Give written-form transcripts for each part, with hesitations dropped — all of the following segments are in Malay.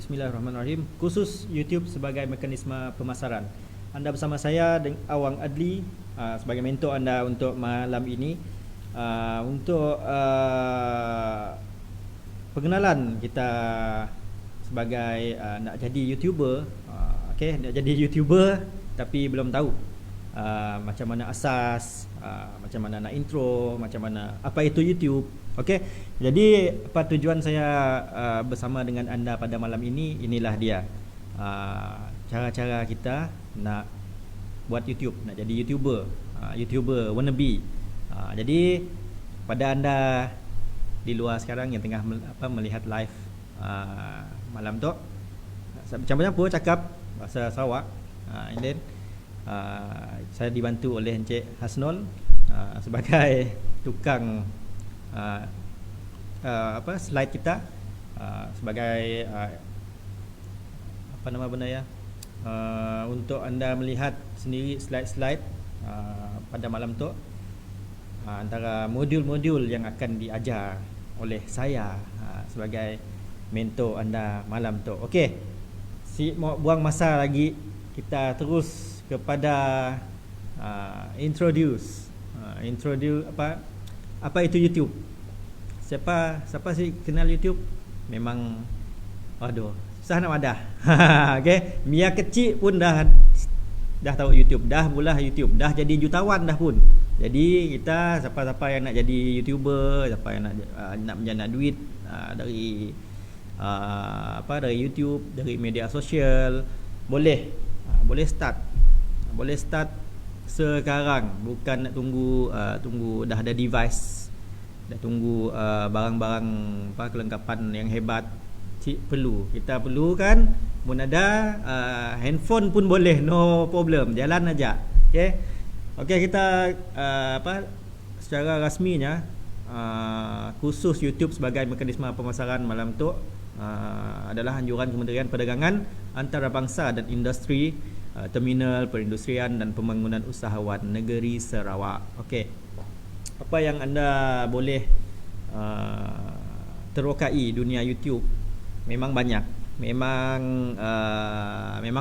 Bismillahirrahmanirrahim. Khusus YouTube sebagai mekanisme pemasaran. Anda bersama saya Awang Adli sebagai mentor anda untuk malam ini. Untuk pengenalan kita sebagai nak jadi YouTuber. Okey, nak jadi YouTuber tapi belum tahu macam mana asas, macam mana nak intro, macam mana apa itu YouTube. Okey. Jadi apa tujuan saya bersama dengan anda pada malam ini, inilah dia. Cara-cara kita nak buat YouTube, nak jadi YouTuber, YouTuber wannabe. Jadi pada anda di luar sekarang yang tengah melihat live malam tu, macam-macam cakap bahasa Sarawak, and then saya dibantu oleh Encik Hasnul sebagai tukang slide kita, sebagai apa nama benda ya, untuk anda melihat sendiri slide-slide pada malam tu, antara modul-modul yang akan diajar oleh saya sebagai mentor anda malam tu. Okey, mau buang masa lagi, kita terus kepada introduce apa itu YouTube. Siapa sih kenal YouTube? Memang susah nak wadah. Okey, Mia kecil pun dah tahu YouTube, dah mula YouTube, dah jadi jutawan dah pun. Jadi kita siapa-siapa yang nak jadi YouTuber, siapa yang nak menjana duit dari dari YouTube, dari media sosial, boleh start sekarang, bukan nak tunggu dah ada device, dah tunggu barang-barang kelengkapan yang hebat. Kita perlu kan, pun ada handphone pun boleh, no problem, jalan aja. Okey, kita secara rasminya khusus YouTube sebagai mekanisme pemasaran malam tu adalah anjuran Kementerian Perdagangan, Antarabangsa dan Industri, Terminal Perindustrian dan Pembangunan Usahawan Negeri Sarawak. Okey, apa yang anda boleh terokai dunia YouTube memang banyak, memang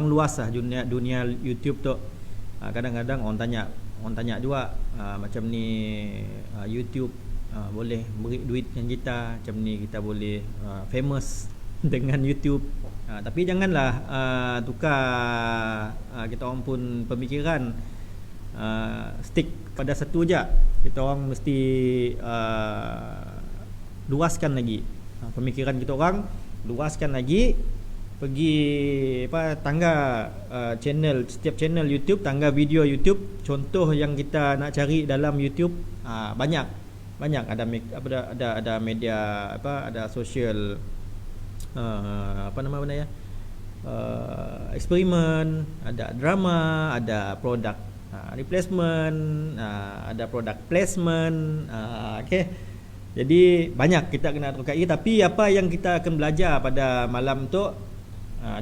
luas lah dunia YouTube tu. Kadang-kadang orang tanya juga macam ni YouTube boleh beri duit dengan kita, macam ni kita boleh famous dengan YouTube. Tapi janganlah tukar kita orang pun pemikiran stick pada satu je. Kita orang mesti luaskan lagi pemikiran kita orang, luaskan lagi, pergi tangga channel, setiap channel YouTube, tangga video YouTube. Contoh yang kita nak cari dalam YouTube banyak ada media ada social eksperimen, ada drama, ada product replacement, ada product placement. Okey, jadi banyak kita kena terokai. Tapi apa yang kita akan belajar pada malam tu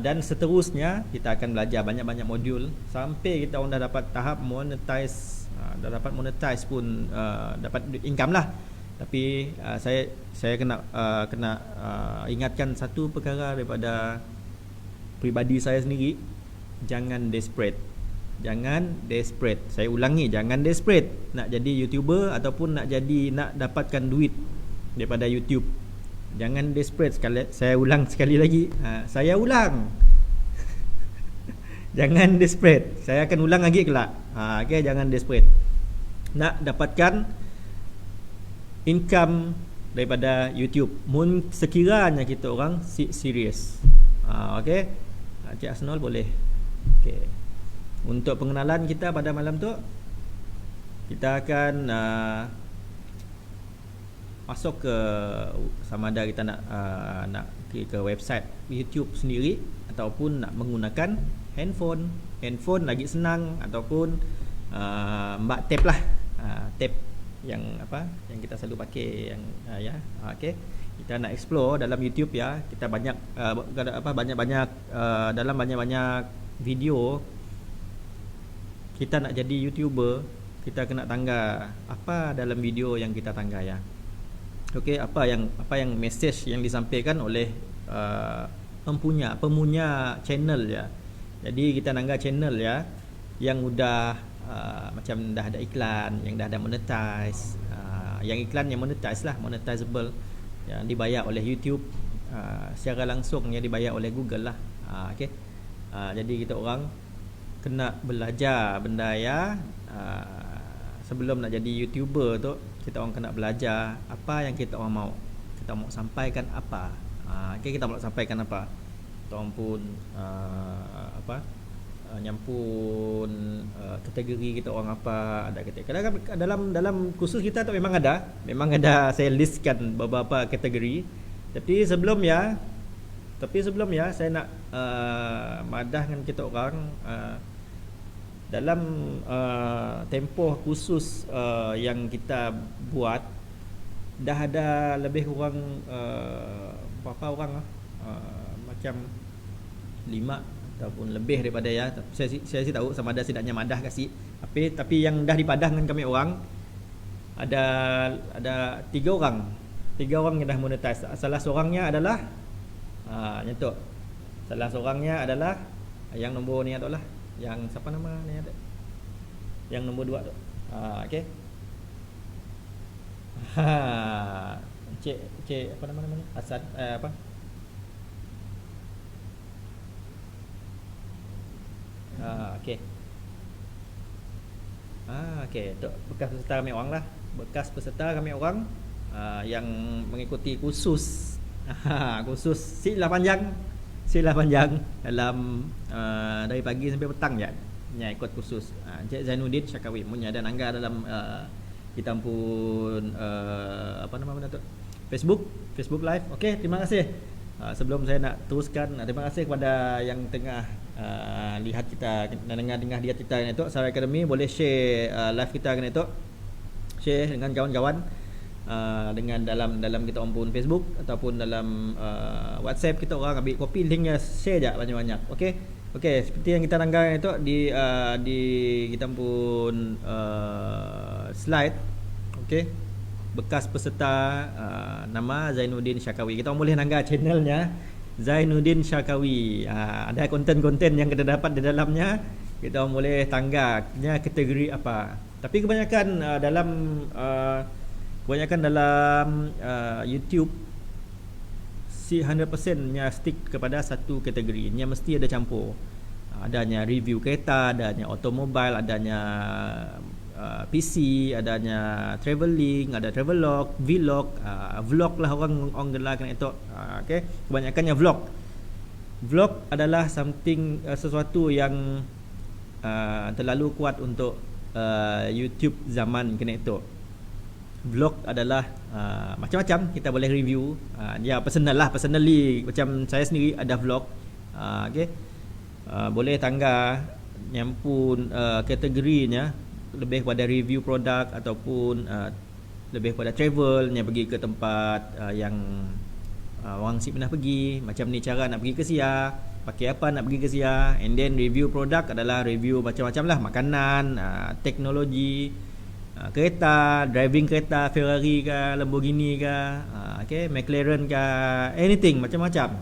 dan seterusnya, kita akan belajar banyak-banyak modul sampai kita dah dapat tahap monetize, dah dapat monetize pun, dapat income lah. Tapi saya kena ingatkan satu perkara daripada pribadi saya sendiri, jangan desperate. Saya ulangi, jangan desperate nak jadi YouTuber ataupun nak dapatkan duit daripada YouTube. Jangan desperate. Saya ulang sekali lagi. Saya ulang. Jangan desperate. Saya akan ulang lagi kelak. Okey, jangan desperate. Nak dapatkan income daripada YouTube, mun sekiranya kita orang serius. Okey. Cik Asnol boleh. Okey. Untuk pengenalan kita pada malam tu, kita akan masuk ke sama ada kita nak ke website YouTube sendiri ataupun nak menggunakan handphone lagi senang, ataupun mbak tab lah, tab yang kita selalu pakai yang okey. Kita nak explore dalam YouTube ya, kita banyak dalam banyak video. Kita nak jadi YouTuber, kita kena tangga apa dalam video yang kita tangga ya. Okey, apa yang message yang disampaikan oleh pemunya channel ya. Jadi kita nangga channel ya yang udah macam dah ada iklan, yang dah ada monetize, yang iklan yang monetize lah, monetizable, yang dibayar oleh YouTube, secara langsung yang dibayar oleh Google lah. Okey. Jadi kita orang kena belajar benda ya. Sebelum nak jadi YouTuber tu, kita orang kena belajar apa yang kita orang mau. Kita mau sampaikan apa. Okey, kita mau sampaikan apa. Kita orang pun nyampun kategori kita orang apa, ada kadang dalam kursus kita tu memang ada saya listkan beberapa kategori. Tapi sebelum ya saya nak madah dengan kita orang, dalam tempoh khusus yang kita buat, dah ada lebih kurang berapa orang macam 5 ataupun lebih daripada ya. Saya tahu sama ada sidaknya madah kasih. Tapi yang dah dipadah dengan kami orang ada 3 orang. 3 orang yang dah monetize. Salah seorangnya adalah nyetok. Salah seorangnya adalah yang nombor ni adalah yang siapa nama ni ada. Yang nombor 2 tu. Okey. Cik apa nama ni? Asad apa? Okey. Okey, untuk bekas peserta kami orang lah. Bekas peserta kami orang yang mengikuti kursus. Kursus silah panjang dalam dari pagi sampai petang je. Nya ikut kursus. Encik Zainuddin Syakawi punya ada nangga dalam kita pun apa nama benda tu? Facebook Live. Okey, terima kasih. Sebelum saya nak teruskan, terima kasih kepada yang tengah lihat kita dan dengar dia kita ni tu. Sarai Academy boleh share live kita ni tu. Share dengan kawan-kawan dengan dalam kita pun Facebook ataupun dalam WhatsApp kita orang ambil copy linknya, share je banyak-banyak. Okey, seperti yang kita nanggar itu di kita pun slide. Okey, bekas peserta nama Zainuddin Syakawi. Kita boleh nanggar channelnya Zainuddin Syakawi. Ada konten-konten yang kita dapat di dalamnya. Kita boleh tanggarnya kategori apa. Tapi kebanyakan dalam YouTube 100%-nya stick kepada satu kategori. Nya mesti ada campur. Adanya review kereta, adanya automobile, adanya PC, adanya travelling, ada travelog, vlog, vlog lah orang gelarkan itu. Okey, kebanyakannya vlog. Vlog adalah sesuatu yang terlalu kuat untuk YouTube zaman kena itu. Vlog adalah macam-macam, kita boleh review. Ya personally macam saya sendiri ada vlog. Okey. Boleh tangga nyampun kategorinya lebih kepada review produk ataupun lebih kepada travel, yang pergi ke tempat yang orang si pernah pergi, macam ni cara nak pergi ke Sia, pakai apa nak pergi ke Sia. And then review produk adalah review macam-macam lah, makanan, teknologi, kereta, driving kereta, Ferrari ke, Lamborghini ke, okay, McLaren ke, anything, macam-macam.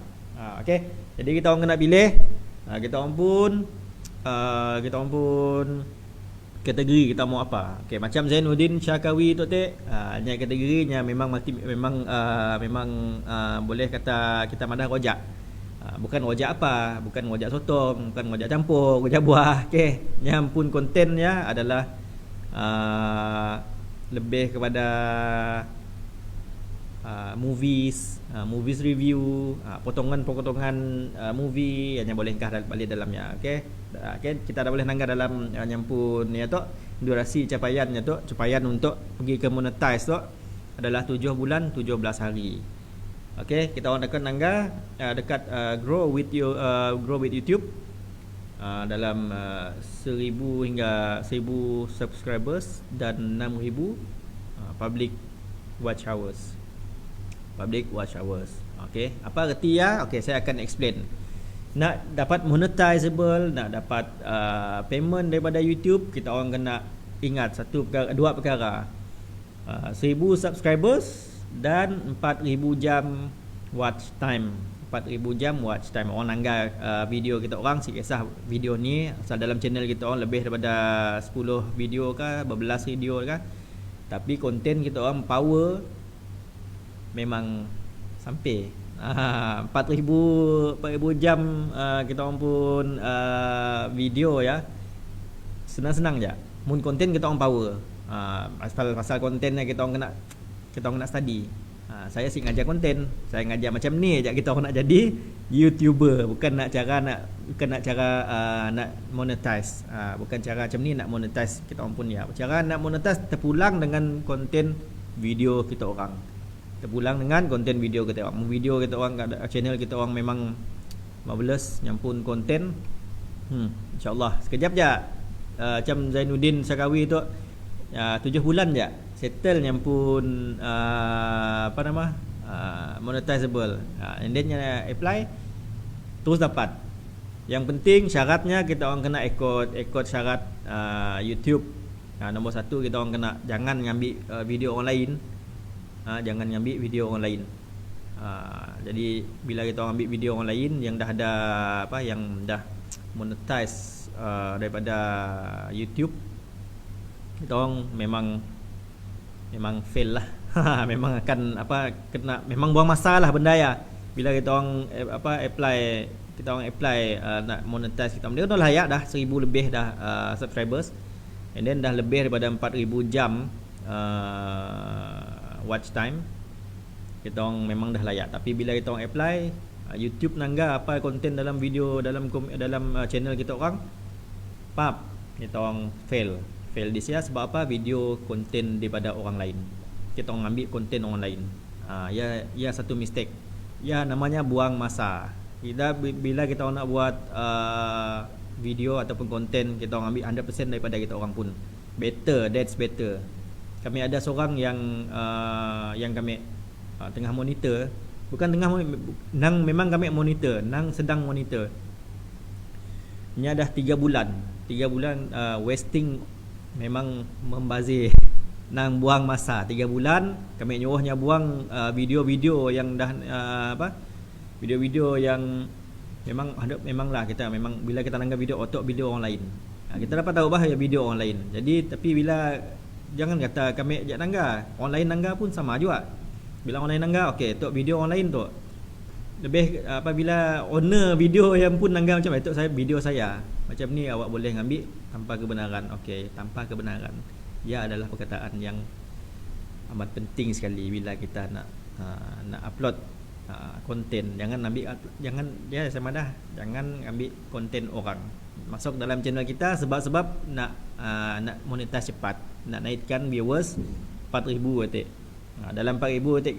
Okay, jadi kita orang kena pilih. Kita orang pun kategori kita mau apa. Okey, macam Zainuddin Syakawi tu nya kategorinya memang boleh kata kita madah rojak. Bukan rojak apa, bukan rojak sotong, bukan rojak campur, rojak buah. Okey, yang pun kontennya adalah lebih kepada movies review, potongan-potongan movie yang boleh balik dalamnya. Okey, kita dah boleh nanggar dalam nyampun ni tu durasi capaiannya tu, capaian untuk pergi ke monetize tu adalah 7 bulan 17 hari. Okey, kita orang akan nanggar dekat grow with YouTube dalam 1000 hingga 1000 subscribers dan 6000 public watch hours. Okey, apa erti ya? Okey, saya akan explain. Nak dapat monetizable, nak dapat payment daripada YouTube, kita orang kena ingat dua perkara. 1000 subscribers dan 4000 jam watch time. 4,000 jam watch time. Orang nanggar video kita orang, si kisah video ni asal dalam channel kita orang lebih daripada 10 video ke, berbelas video ke, tapi konten kita orang power memang sampai 4,000 jam kita orang pun video ya. Senang-senang je. Mun konten kita orang power. Pasal kontennya kita orang kena study. Saya sih ngajar konten, saya ngajar macam ni je kita orang nak jadi YouTuber, bukan nak cara nak monetize. Bukan cara macam ni nak monetize kita orang pun ya. Cara nak monetize terpulang dengan konten video kita orang. Terpulang dengan konten video kita orang. Video kita orang, channel kita orang memang marvelous, nyampun konten. InsyaAllah sekejap je. Macam Zainuddin Syarawi tu 7 bulan je settle nyampun monetizable. And then apply terus dapat. Yang penting syaratnya kita orang kena ikut syarat YouTube. Nombor 1 kita orang kena jangan ngambil video orang lain. Jangan ngambil video orang lain. Jadi bila kita orang ambil video orang lain yang dah ada yang dah monetize daripada YouTube, kita orang memang fail lah. Memang akan memang buang masa lah benda ya. Bila kita orang apply nak monetize kita, dia dah layak dah 1,000 lebih dah subscribers, and then dah lebih daripada 4,000 jam watch time. Kita orang memang dah layak. Tapi bila kita orang apply, YouTube nanggar apa konten dalam video dalam channel kita orang, kita orang fail di sia. Sebab apa? Video konten daripada orang lain. Kita orang ambil konten orang lain. Ya satu mistake. Ya namanya buang masa. Bila kita orang nak buat video ataupun konten, kita orang ambil 100% daripada kita orang pun. That's better. Kami ada seorang yang kami tengah monitor. Bukan tengah memang kami monitor, sedang monitor. Ini dah 3 bulan. 3 bulan wasting, memang membazir, nang buang masa. 3 bulan kami nyuruhnya buang video-video yang dah video-video yang memanglah kita memang bila kita nanggar video otok video orang lain. Kita dapat tahu bahaya video orang lain. Jadi tapi bila jangan kata kami jak nanggar, orang lain nanggar pun sama juga. Bila orang lain nanggar, okey, tok video orang lain tu lebih apabila owner video yang pun nanggar macam itu, saya video saya macam ni awak boleh ngambil tanpa kebenaran. Okey, tanpa kebenaran. Ia adalah perkataan yang amat penting sekali bila kita nak upload konten. Jangan ambil konten orang masuk dalam channel kita sebab nak monetize cepat, nak naikkan viewers 4,000 atik. Dalam 4,000 atik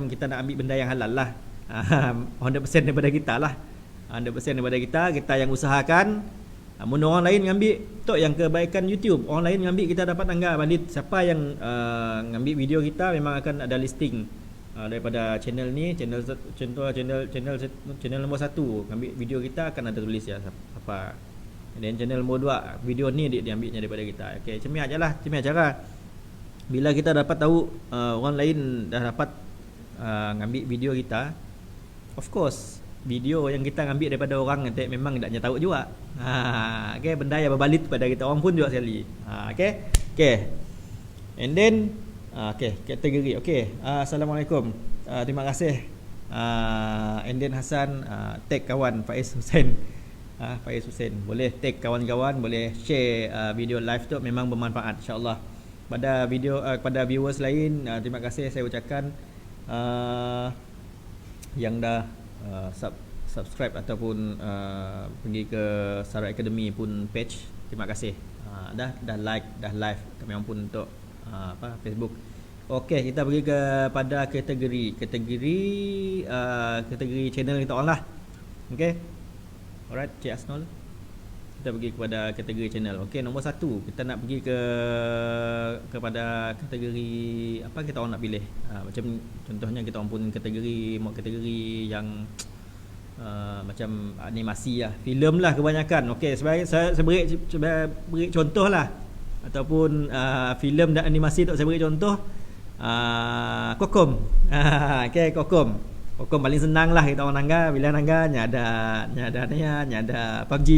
kita nak ambil benda yang halal lah. 100% daripada kita lah. 100% daripada kita yang usahakan. Mun orang lain ngambil tok yang kebaikan YouTube, orang lain ngambil, kita dapat tangga balik. Siapa yang ngambil video kita memang akan ada listing daripada channel ni, channel nombor 1 ngambil video kita akan ada tulis ya apa. Dan channel nombor 2 video ni dia ambilnya daripada kita. Okey, cemia ajalah, cemia cara. Bila kita dapat tahu orang lain dah dapat ngambil video kita, of course video yang kita ngambil daripada orang nanti memang taknya tahu juga. Okey, benda yang berbalik pada kita orang pun juga sekali. Okey. And then kategori. Okey, assalamualaikum. Terima kasih. And then Hasan tag kawan Faiz Hussein. Faiz Hussein boleh tag kawan-kawan, boleh share video live tu, memang bermanfaat insya-Allah. Pada video kepada viewers lain, terima kasih saya ucapkan yang dah subscribe ataupun pergi ke Sarawak Academy pun page. Terima kasih. Dah like, dah live kami pun untuk Facebook. Okey, kita pergi kepada kategori channel kita orang lah. Okey. Alright, Cik Asnol. Kita pergi kepada kategori channel. Okey, nombor 1 kita nak pergi kepada kategori apa kita orang nak pilih. Macam contohnya kita orang pun kategori yang macam animasi lah, filem lah kebanyakan. Okey, saya beri contoh lah, ataupun filem dan animasi tu saya beri contoh. Kokom. Okey, Kokom. Pokok paling senang lah kita orang Nangga. Bila Nangga nyada PUBG,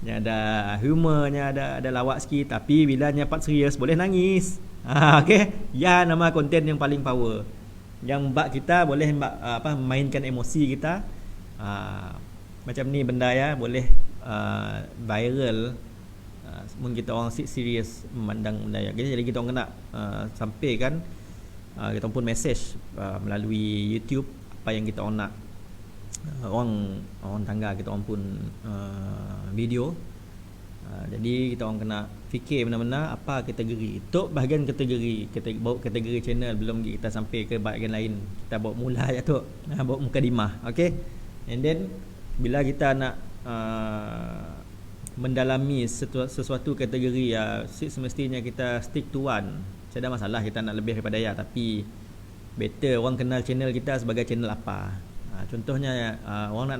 nyada humor, ada lawak sikit. Tapi bila part serius boleh nangis. Okay, ya nama konten yang paling power. Yang bak kita boleh mainkan emosi kita. Macam ni benda ya, boleh viral. Mungkin kita orang serius memandang benda ya. Jadi kita orang kena sampaikan kita pun message melalui YouTube apa yang kita orang nak. Orang tangga kita orang pun video. Jadi kita orang kena fikir benar-benar apa kategori. Untuk bahagian kategori, bawa kategori channel belum kita sampai ke bahagian lain. Kita bawa mula je tu. Bawa mukadimah. Okay. And then bila kita nak mendalami sesuatu kategori semestinya kita stick to one. Saya ada masalah kita nak lebih daripada tapi better orang kenal channel kita sebagai channel apa. Contohnya orang nak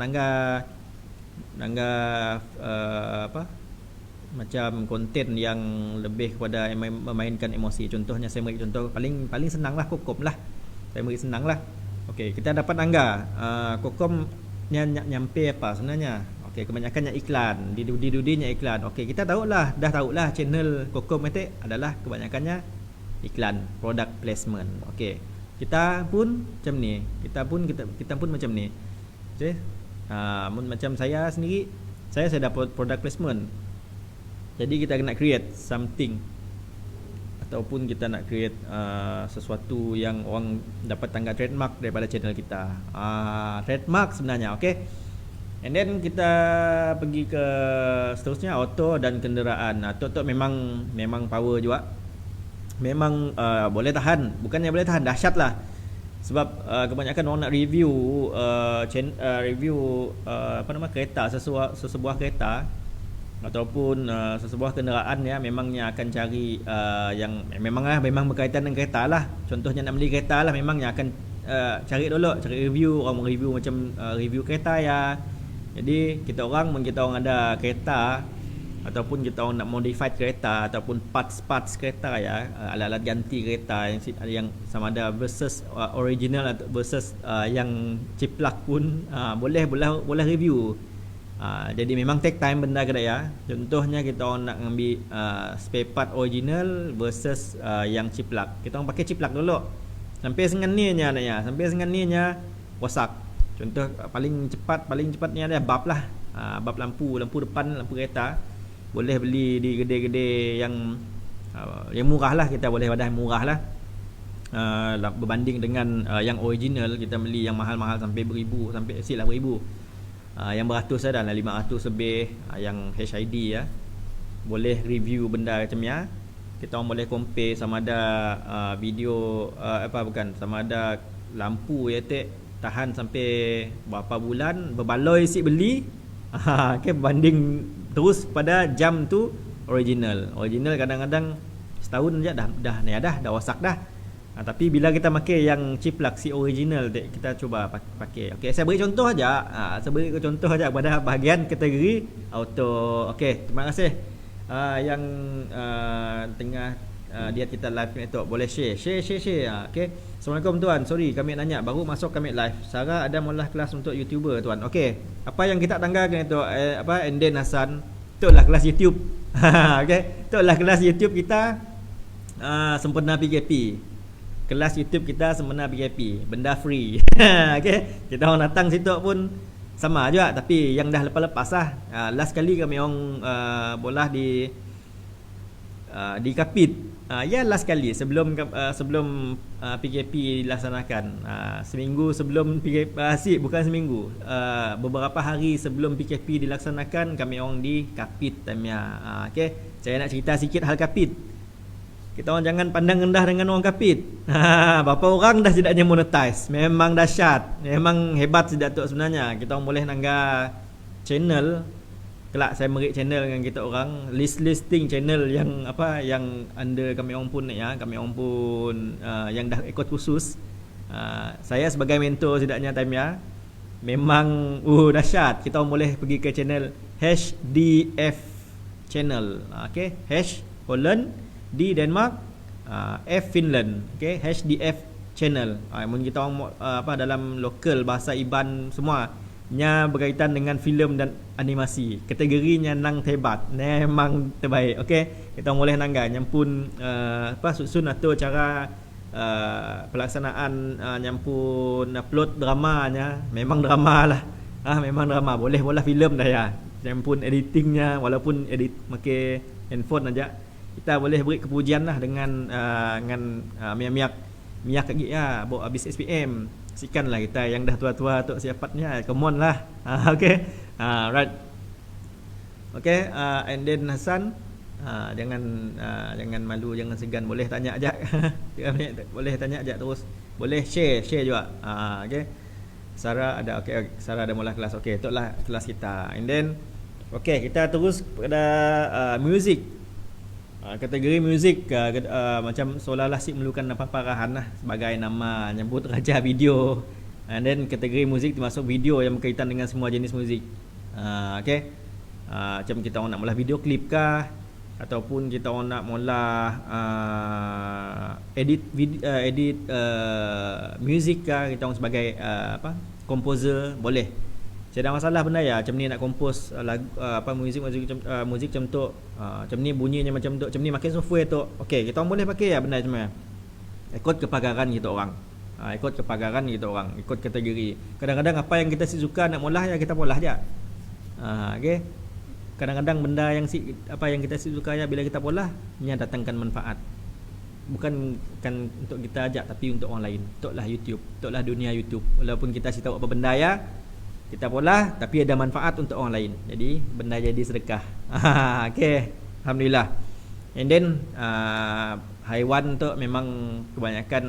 nangga macam konten yang lebih kepada memainkan emosi. Contohnya saya beri contoh paling senang lah Kokom lah. Saya beri senang lah. Okey, kita dapat nangga Kokom nyampe apa sebenarnya. Okey, kebanyakannya iklan, di dudinya iklan. Okey, kita dah tahulah channel Kokom itu adalah kebanyakannya iklan, product placement. Okey. Kita pun macam ni. Kita pun macam ni. Okey. Macam saya sendiri, saya dapat product placement. Jadi kita nak create something ataupun kita nak create sesuatu yang orang dapat tangga trademark daripada channel kita. Trademark sebenarnya, okey. And then kita pergi ke seterusnya auto dan kenderaan. Auto memang power juga. Memang boleh tahan, bukannya boleh tahan, dahsyat lah. Sebab kebanyakan orang nak review kereta, sesebuah kereta ataupun sesebuah kenderaan ya, memangnya akan cari yang memang berkaitan dengan kereta lah. Contohnya nak beli kereta lah, memangnya akan cari review, orang review macam review kereta ya. Jadi kita orang ada kereta ataupun kita orang nak modified kereta ataupun parts kereta ya, alat-alat ganti kereta yang sama ada versus original atau versus yang ciplak pun boleh review. Jadi memang take time benda kedai ya. Contohnya kita orang nak ambil spare part original versus yang ciplak. Kita orang pakai ciplak dulu. Sampai senganinya sampai senganinya rosak. Contoh paling cepatnya ada bab lah. Bab lampu depan, lampu kereta. Boleh beli di gede-gede yang murah lah, kita boleh wadah murah lah. Berbanding dengan yang original, kita beli yang mahal-mahal sampai beribu, sampai silah beribu. Yang beratus ada lah, 500 lebih, yang HID ya. Boleh review benda macam ya. Kita orang boleh compare sama ada video sama ada lampu ya tahan sampai berapa bulan, berbaloi si beli. Okay, banding terus pada jam tu original kadang-kadang setahun je dah rosak dah. Tapi bila kita pakai yang ciplak si original kita cuba pakai. Okey, saya beri contoh aja. Pada bahagian kategori auto. Okey, terima kasih yang tengah diet kita live ni tu boleh share. Okey. Assalamualaikum tuan. Sorry kami nanya baru masuk kami live. Sarah ada mula kelas untuk YouTuber tuan. Okey. Apa yang kita tanggalkan itu Enden Hasan, itulah kelas YouTube. Okey. Itulah kelas YouTube kita sempena PKP. Kelas YouTube kita sempena PKP, benda free. Okey. Kita orang datang situ pun sama juga tapi yang dah lepas-lepas lah. Last kali kami orang bola di Kapit. Last kali sebelum PKP dilaksanakan. Seminggu sebelum PKP, bukan seminggu, beberapa hari sebelum PKP dilaksanakan kami orang di Kapit tamnya. Okey, saya nak cerita sikit hal Kapit. Kita orang jangan pandang rendah dengan orang Kapit. Berapa orang dah tidaknya monetize. Memang dahsyat, memang hebat tidak tu sebenarnya. Kita orang boleh nangga channel. Kelak saya merik channel dengan kita orang, listing channel yang under kami orang pun ya, kami orang pun yang dah ikut khusus. Saya sebagai mentor tidaknya time ya. Memang dahsyat. Kita orang boleh pergi ke channel HDF channel. Okey, H Holland, D Denmark, F Finland. Okey, HDF channel. Mun kita orang apa dalam lokal bahasa Iban semua nya berkaitan dengan filem dan animasi. Kategorinya nang hebat, memang terbaik. Okey, kita boleh nangga nyampun apa susun atau cara pelaksanaan nyampun upload dramanya, memang drama lah. Memang drama. Boleh bola filem dah ya. Nyampun editingnya walaupun edit pakai handphone aja. Kita boleh beri kepujian lah dengan miak lagi ya, bawa habis SPM. Sikan lah kita yang dah tua-tua tu siapatnya, come on lah. Okay, right. Okay, and then Hasan, jangan malu, jangan segan, boleh tanya aja. Boleh tanya aja terus, boleh share juga. Okay, Sarah ada, okay, Sarah ada mula kelas. Okay, itulah kelas kita. And then okay, kita terus pada music. Kategori muzik macam seolah-olah si memerlukan apa-aparahan lah sebagai nama nyebut raja video. And then kategori muzik termasuk video yang berkaitan dengan semua jenis muzik. Okay, macam kita orang nak mula video klip kah, ataupun kita orang nak mula edit muzik kah, kita orang sebagai komposer boleh. Tidak ada masalah benda ya. Macam ni nak kompos lagu muzik macam tu, macam ni bunyinya macam tu, macam ni makin software tu. Okey, kita orang boleh pakai ya benda macam ni. Ikut kepakaran kita orang. Ikut kepakaran kita orang, ikut kategori. Kadang-kadang apa yang kita suka nak molah ya kita molah aja. Okey. Kadang-kadang benda yang apa yang kita suka ya bila kita molah nya datangkan manfaat. Bukan untuk kita aja tapi untuk orang lain. Untuklah YouTube, untuklah dunia YouTube. Walaupun kita tahu apa benda ya, kita pola tapi ada manfaat untuk orang lain. Jadi benda jadi sedekah. Okey, alhamdulillah. And then haiwan tu memang kebanyakan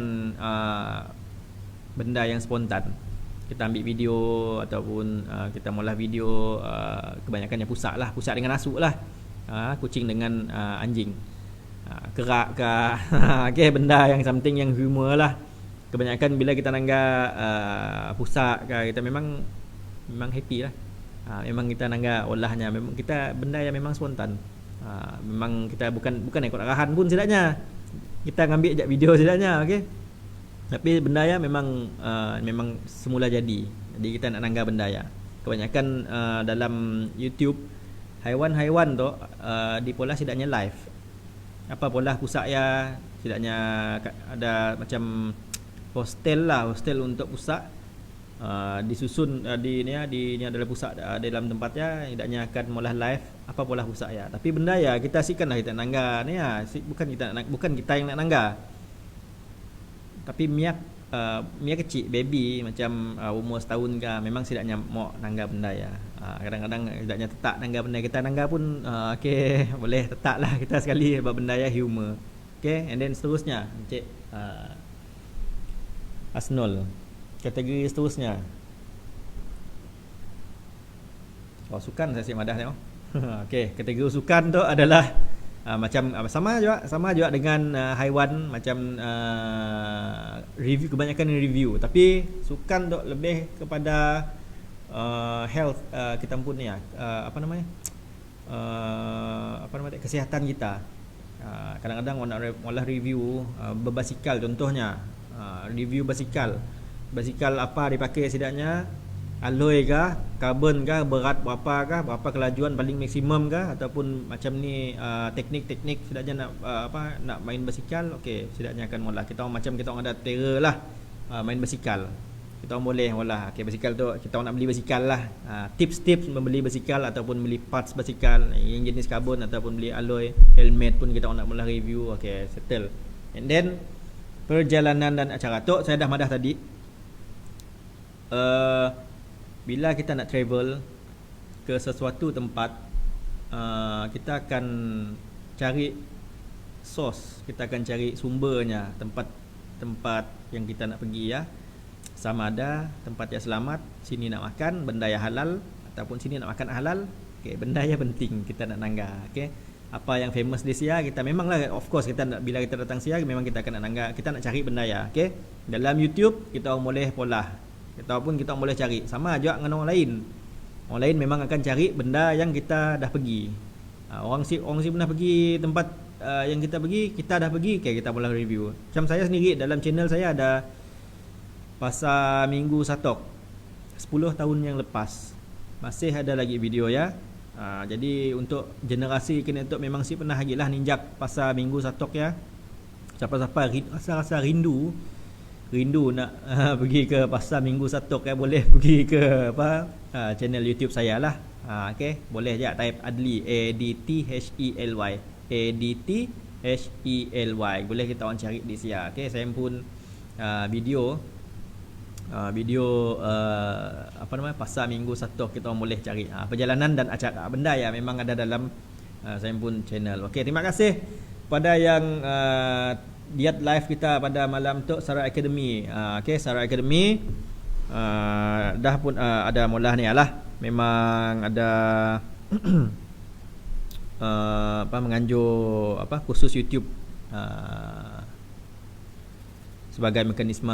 benda yang spontan. Kita ambil video ataupun kita molah video, kebanyakannya pusat lah, pusat dengan asu lah. Kucing dengan anjing. Kerak ke okey, benda yang something yang humor lah. Kebanyakan bila kita nangga pusat ke, kita memang happy lah. Memang kita nangga olahnya, memang kita benda yang memang spontan. Memang kita bukan ikut arahan pun sedaknya. Kita ngambil je video sedaknya, okey. Tapi benda ya memang semula jadi. Jadi kita nak nangga benda ya. Kebanyakan dalam YouTube haiwan-haiwan tu di pola sedaknya live. Apa pola pusat ya, sedaknya ada macam hostel untuk pusat. Disusun di adalah pusat dalam tempatnya, tidaknya akan molah live apa pola pusat ya. Tapi benda ya kita sikanlah kita nangga ni ya, bukan kita yang nak nangga. Tapi miak kecil baby macam umur setahun ke, memang tidaknya mau nangga benda ya. Kadang-kadang tidaknya tetap nangga benda, kita nangga pun okey, boleh tetaplah kita sekali buat benda ya humor. Okey, and then seterusnya Encik Asnul. Kategori seterusnya. Sukan saya madah tengok. Okey, kategori sukan tu adalah macam sama juga dengan haiwan macam review, kebanyakan review, tapi sukan tu lebih kepada health kita pun ya, kesihatan kita. Kadang-kadang orang review berbasikal contohnya, review basikal apa dipakai sedaknya, alloy kah, karbon kah, berat berapa kelajuan paling maksimum kah, ataupun macam ni teknik-teknik sedaknya nak main basikal. Okey, sedaknya akan mula kita macam kita orang ada terror lah main basikal. Kita orang boleh mula okey basikal tu kita orang nak beli basikal lah, tips membeli basikal ataupun beli parts basikal yang jenis karbon ataupun beli alloy, helmet pun kita orang nak mula review. Okey, settle. And then perjalanan dan acara tu saya dah madah tadi. Bila kita nak travel ke sesuatu tempat, kita akan cari source, kita akan cari sumbernya, tempat yang kita nak pergi ya. Sama ada tempat yang selamat, sini nak makan benda yang halal, ataupun sini nak makan halal. Okey, benda yang penting kita nak nangga. Okey, apa yang famous di Sia, kita memanglah of course kita nak, bila kita datang Sia memang kita akan nak nangga, kita nak cari benda ya. Okey, dalam YouTube kita boleh pola, ataupun kita boleh cari sama juga dengan orang lain. Orang lain memang akan cari benda yang kita dah pergi. Orang si pernah pergi tempat yang kita pergi, kita dah pergi, okay, kita mula review. Macam saya sendiri dalam channel saya ada Pasar Minggu Satok 10 tahun yang lepas, masih ada lagi video ya. Jadi untuk generasi Kinetok memang si pernah lagi lah ninjak Pasar Minggu Satok ya. Siapa-siapa rasa rindu nak pergi ke Pasar Minggu Satok ya, boleh pergi ke channel YouTube saya lah. Okay, boleh je type Adli, ADTHELY, ADTHELY, boleh kita orang cari di sini. Okay, saya pun video Pasar Minggu Satok, kita orang boleh cari perjalanan dan acara benda ya, memang ada dalam saya pun channel. Okay, terima kasih pada yang lihat live kita pada malam tu Sarai Academy. Okay, Sarai Academy dah pun ada mula ni lah. Memang ada menganjur khusus YouTube sebagai mekanisme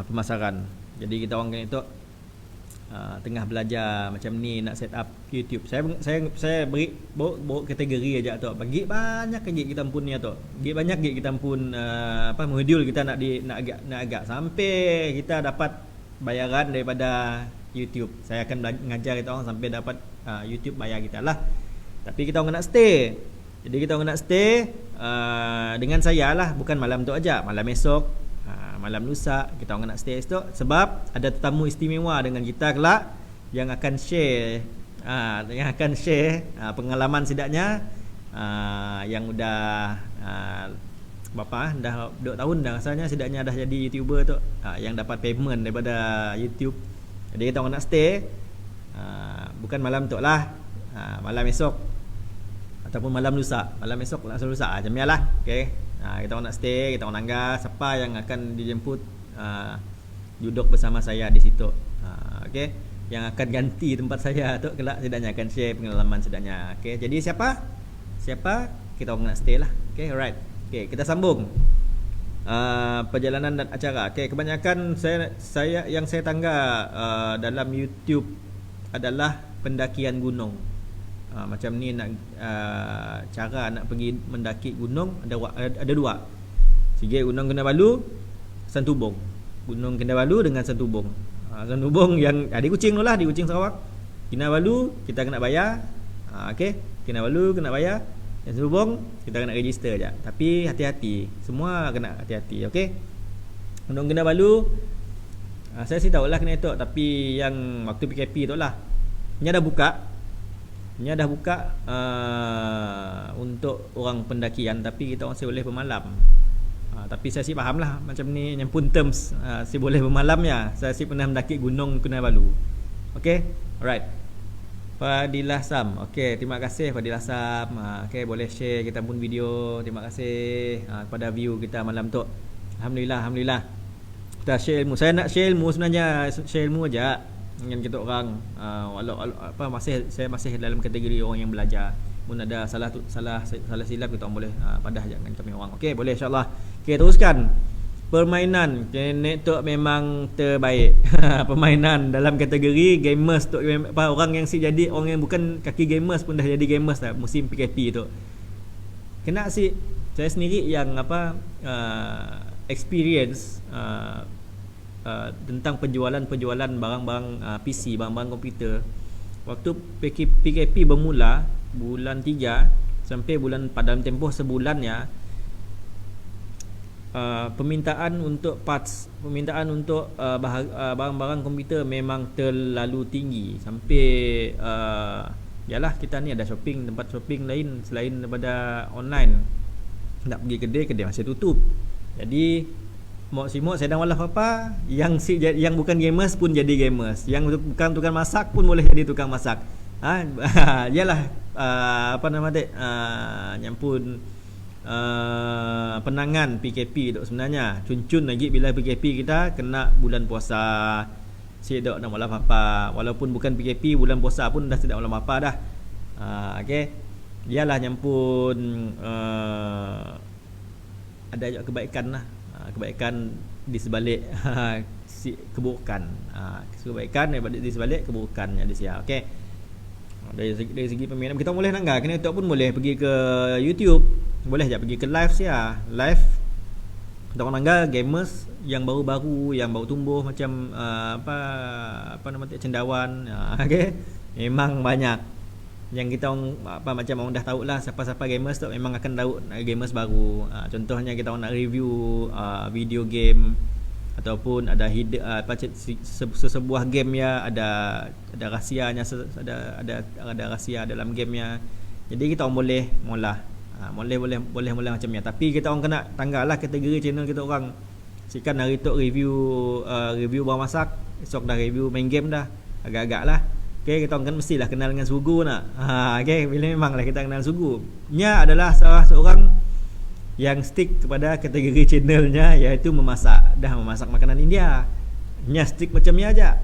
pemasaran. Jadi kita orang itu tengah belajar macam ni nak set up YouTube. Saya beri bawa kategori aja tu. Bagi banyak lagi kita pun ni tu. Bagi banyak lagi kita pun modul kita nak agak sampai kita dapat bayaran daripada YouTube. Saya akan mengajar kita orang sampai dapat YouTube bayar kita lah. Tapi kita orang nak stay. Jadi kita orang nak stay dengan saya lah, bukan malam tu aja, malam esok, malam lusa kita orang nak stay esok, sebab ada tetamu istimewa dengan kita kelak yang akan share pengalaman setidaknya yang udah dah 2 tahun dah rasanya setidaknya dah jadi YouTuber tu, yang dapat payment daripada YouTube. Jadi kita orang nak stay bukan malam tu lah, malam esok ataupun malam lusa, malam esok langsung lusa macam ni lah. Okay, kita orang nak stay, kita orang nangga siapa yang akan dijemput duduk bersama saya di situ. Okay, yang akan ganti tempat saya tu kelak setidaknya akan share pengalaman setidaknya. Okay, jadi siapa kita orang nak stay lah. Okay, alright. Okay, kita sambung perjalanan dan acara. Okay, kebanyakan saya yang saya tangga dalam YouTube adalah pendakian gunung. Macam ni nak cara nak pergi mendaki gunung ada 2. Sige, Gunung Kinabalu, Santubong. Gunung Kinabalu dengan Santubong. Santubong yang di Kuching tu lah, di Kuching Sarawak. Kinabalu kita kena bayar. Okey, Kinabalu kena bayar. Yang Santubong kita kena register je. Tapi hati-hati, semua kena hati-hati. Okey, Gunung Kinabalu saya sih tahulah kena itu, tapi yang waktu PKP tu lah. Ini dah buka untuk orang pendakian, tapi kita masih boleh bermalam. Tapi saya sih faham lah macam ni, yang pun terms saya boleh bermalam ya. Saya sih pernah mendaki Gunung Kinabalu. Okay, alright. Fadilah Sam, okay, terima kasih Fadilah Sam. Okay, boleh share kita pun video. Terima kasih kepada view kita malam tu. Alhamdulillah. Kita share ilmu. Saya nak share ilmu sebenarnya, share ilmu aja dengan kita orang. Saya masih dalam kategori orang yang belajar. Mun ada salah silap kita orang boleh padah je dengan kami orang. Okey, boleh insya-Allah. Okey, teruskan. Permainan Kenet tu memang terbaik. Permainan dalam kategori gamers tu, orang yang jadi orang yang bukan kaki gamers pun dah jadi gamers dah musim PKP tu. Kena saya sendiri yang experience tentang penjualan barang-barang PC, barang-barang komputer. Waktu PKP bermula bulan 3 sampai dalam tempoh sebulan ya, permintaan untuk parts, permintaan untuk barang-barang komputer memang terlalu tinggi sampai yalah, kita ni ada tempat shopping lain selain daripada online. Nak pergi kedai masih tutup. Jadi Simok sedang walah apa yang bukan gamers pun jadi gamers, yang bukan tukang masak pun boleh jadi tukang masak. Yalah, nyampun penangan PKP tu sebenarnya. Cun lagi bila PKP kita kena bulan puasa. Sedok nak walah apa, walaupun bukan PKP, bulan puasa pun dah sedap walah apa dah. Okey. Yalah, nyampun ada juga kebaikan lah. Kebaikan di sebalik keburukan. Kebaikan di sebalik keburukannya di sini. Okey. Dari segi peminat kita boleh nak kena tu pun boleh pergi ke YouTube. boleh je pergi ke live sia. Live kita orang tangga gamers yang baru-baru, yang baru tumbuh macam apa nama tu, cendawan, okey. Memang banyak yang kita orang macam orang dah tahu lah, siapa-siapa gamers tu memang akan tahu gamers baru. Contohnya kita orang nak review video game ataupun ada sebuah game ya, ada rahsianya, ada rahsia dalam gamenya. Jadi kita orang boleh boleh macam ni. Tapi kita orang kena tanggalah kategori channel kita orang. Sikan hari tu review bawa masak, esok dah review main game dah. Agak-agak lah. Okay, kita orang kan mestilah kenal dengan Sugu nak. Okay, bila memanglah kita kenal Sugu. Nya adalah salah seorang yang stick kepada kategori channelnya, iaitu memasak makanan India. Nya stick macam ni aja.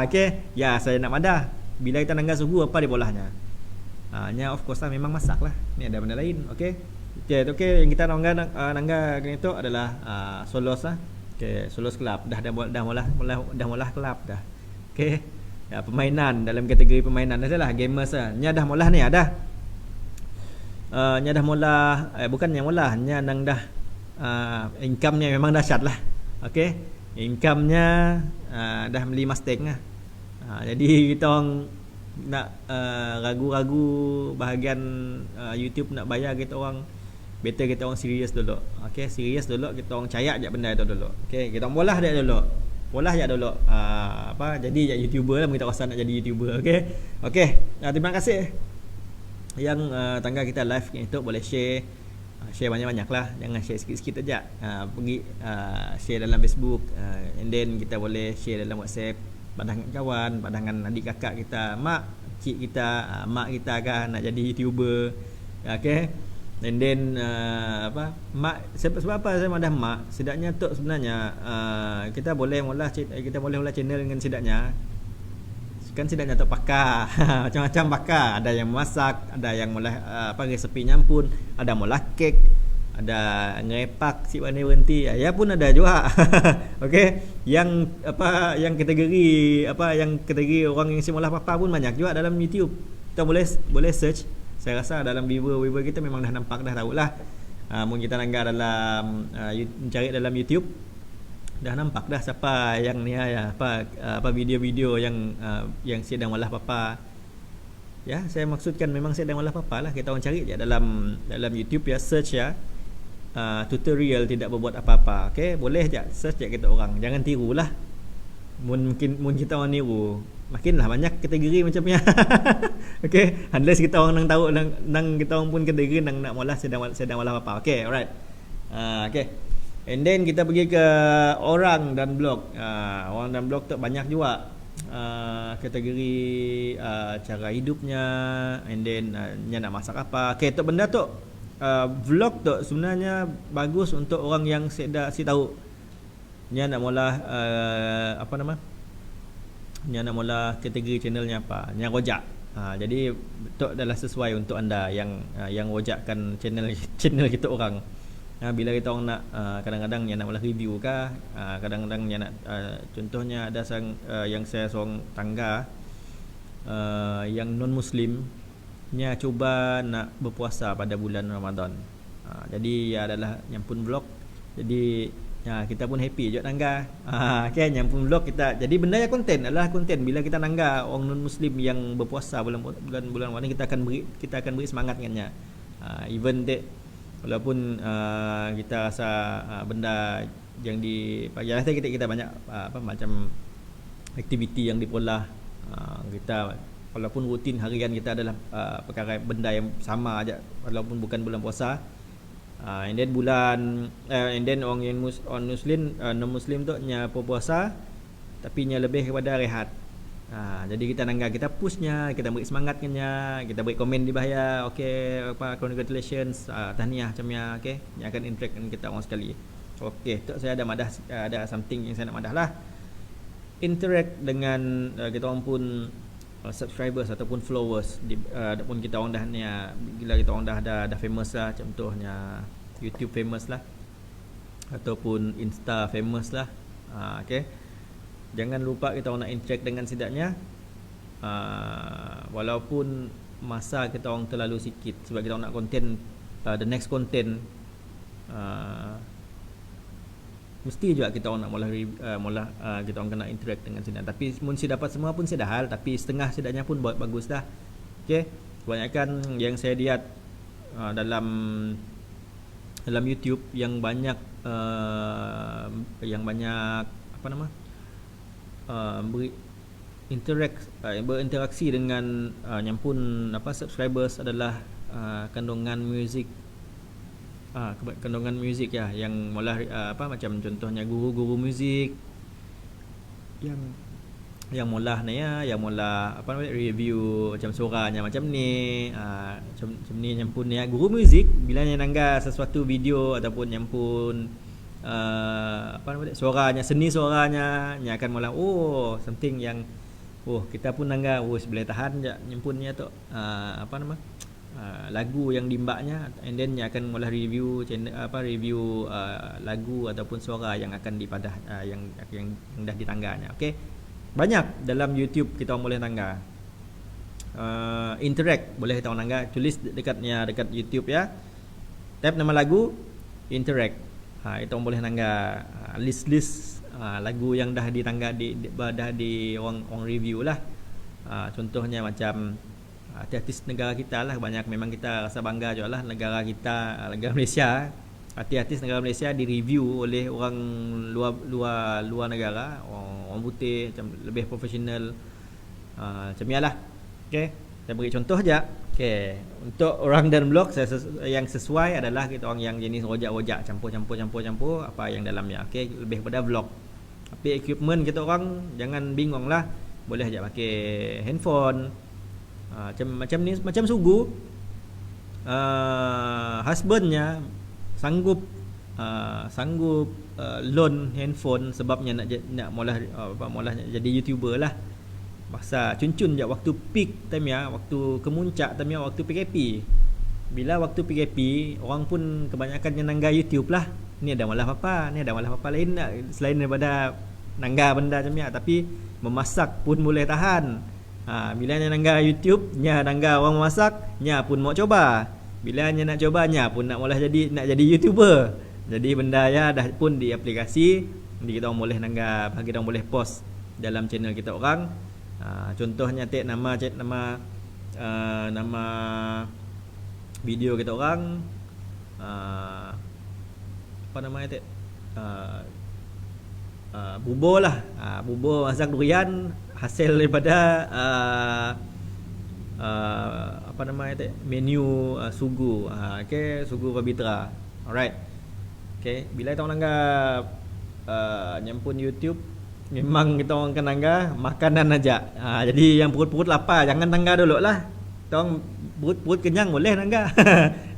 Okay, ya saya nak madah. Bila kita nangga Sugu, apa dia bolahnya? Nya of course lah memang masak lah. Ni ada benda lain. Okay, yang kita nangga itu adalah Solos lah. Okay, Solos Club dah mula club dah. Okay, ya, permainan, dalam kategori permainan adalah gamers lah. Nya dah mula ni ada. Nya dah mula bukan yang mula, nya nang dah income-nya memang dahsyat lah. Okay, income-nya dah beli Mustang lah. Jadi kita orang nak ragu-ragu bahagian YouTube nak bayar, kita orang better kita orang serius dulu. Okay, serius dulu, kita orang cayak je benda itu dulu. Okay, kita orang bolah je dulu. Jadi je YouTuber lah, kita rasa nak jadi YouTuber. Okay, terima kasih yang tangga kita live itu boleh share banyak-banyak lah, jangan share sikit-sikit aja. Pergi share dalam Facebook, and then kita boleh share dalam WhatsApp, pandangan kawan, pandangan adik kakak kita, mak cik kita, mak kita kan nak jadi YouTuber. Okay, and then mak, sebab apa saya madah mak, sedaknya tu sebenarnya kita boleh mula channel dengan sedaknya. Kan sedaknya tu pakar macam-macam pakar, ada yang masak, ada yang mula resepi nyampun, ada mula kek, ada ngepak si warna berhenti, ya pun ada juga. Okey, yang kategori orang yang semula apa pun banyak juga dalam YouTube. Kita boleh search. Saya rasa dalam viewer kita memang dah nampak, dah tahulah. Mungkin kita nangga dalam mencari dalam YouTube, dah nampak dah siapa yang ni apa video-video yang sedang malah papa. Ya, saya maksudkan memang sedang malah papa lah. Kita orang cari je dalam YouTube ya, search ya. Tutorial tidak berbuat apa-apa. Okey, boleh je search je kita orang. Jangan tirulah. Mun kita orang niru, makinlah banyak kategori macam ni. Okey, unless kita orang nang tahu nang kita orang pun kategori nang nak mula sedang malah apa. Okey, alright. Okey. And then kita pergi ke orang dan blog. Orang dan blog tu banyak juga kategori cara hidupnya, and then nya nak masak apa. Okey, tu benda tu vlog tu sebenarnya bagus untuk orang yang si tahu nya nak mula nya nak mula kategori channelnya apa, nya rojak. Jadi tu adalah sesuai untuk anda yang rojakkan channel kita orang. Bila kita orang nak kadang-kadang yang nak mula review kah, kadang-kadang yang nak contohnya ada yang saya seorang tangga yang non muslim nya cuba nak berpuasa pada bulan Ramadan. Jadi ya adalah nyampun vlog. Jadi ya kita pun happy je tangga. Okay, nyampun vlog kita. Jadi benda yang konten adalah konten. Bila kita nangga orang non muslim yang berpuasa bulan Ramadan, kita akan beri semangat dengannya. Even that walaupun kita rasa benda yang di pagi hari kita banyak macam aktiviti yang dipolah, kita walaupun rutin harian kita adalah perkara benda yang sama aja walaupun bukan bulan puasa. And then orang yang non muslim tu nya puasa tapi nya lebih kepada rehat. Jadi kita nangga, kita pushnya, kita beri semangatnya, kita beri komen di bahaya. Okey, congratulations, tahniah macamnya. Okey, yang akan interact dengan kita orang sekali. Okey, tu saya ada something yang saya nak madah lah. Interact dengan kita orang pun subscribers ataupun followers ataupun kita orang dah ni bila kita orang dah famous lah, contohnya YouTube famous lah ataupun Insta famous lah. Okey, jangan lupa kita orang nak interact dengan sedaknya, walaupun masa kita orang terlalu sikit, sebab kita orang nak konten the next content, mesti juga kita orang nak mula kita orang kena interact dengan sini. Tapi mun si dapat semua pun saya dah hal, tapi setengah setidaknya pun buat bagus dah. Okey, kebanyakan yang saya lihat dalam YouTube yang banyak apa nama berinteraksi dengan nyampun subscribers adalah kandungan muzik, kandungan muzik ya, yang mula macam contohnya guru-guru muzik yang mula ni ya, yang mula review macam suaranya macam ni, macam ni nyampun ni ya. Guru muzik bila nangga sesuatu video ataupun nyampun suaranya, seni suaranya, nya akan mula something yang kita pun nangga boleh tahan je nyampunnya tu lagu yang dimbaknya, and then nya akan mula review review lagu ataupun suara yang akan dipadah yang dah ditangganya. Okey, banyak dalam YouTube kita boleh tangga interact, boleh kita tangga, tulis dekat YouTube ya, tap nama lagu, interact, itu boleh tangga list lagu yang dah ditangga dah di orang review lah. Contohnya macam artis negara kita lah, banyak memang kita rasa bangga juga lah negara kita, negara Malaysia. Artis negara Malaysia direview oleh orang luar negara, orang putih, macam lebih profesional, macam nialah. Okey, saya beri contoh je. Okey, untuk orang dan blog yang sesuai adalah kita orang yang jenis rojak-rojak, campur apa yang dalamnya. Okey, lebih pada vlog. Tapi equipment kita orang jangan bingung lah, boleh aja pakai handphone, macam ni, macam Sugu, husbandnya sanggup loan handphone sebabnya nak mula jadi YouTuber lah. Masa cun-cun je waktu peak time ya, waktu kemuncak time ya, waktu PKP. Bila waktu PKP, orang pun kebanyakan yang nangga YouTube lah. Ni ada malah apa lain selain daripada nangga benda macam ni. Tapi memasak pun boleh tahan. Bila nya nangga YouTube, nya nangga orang memasak, nya pun mau coba. Bila nya nak coba, nya pun nak jadi YouTuber. Jadi benda ya dah pun di aplikasi, kita orang boleh nangga, kita orang boleh post dalam channel kita orang. Contohnya nama video kita orang, apa namanya bubur lah, bubur masak durian hasil daripada apa namanya menu Sugu, okey, Sugu Pabitra. Alright. Okey, bila kita orang anggap nyampun YouTube, memang kita orang akan tangga makanan aja. Jadi yang perut-perut lapar jangan tangga dulu lah. Kita orang perut kenyang boleh tangga.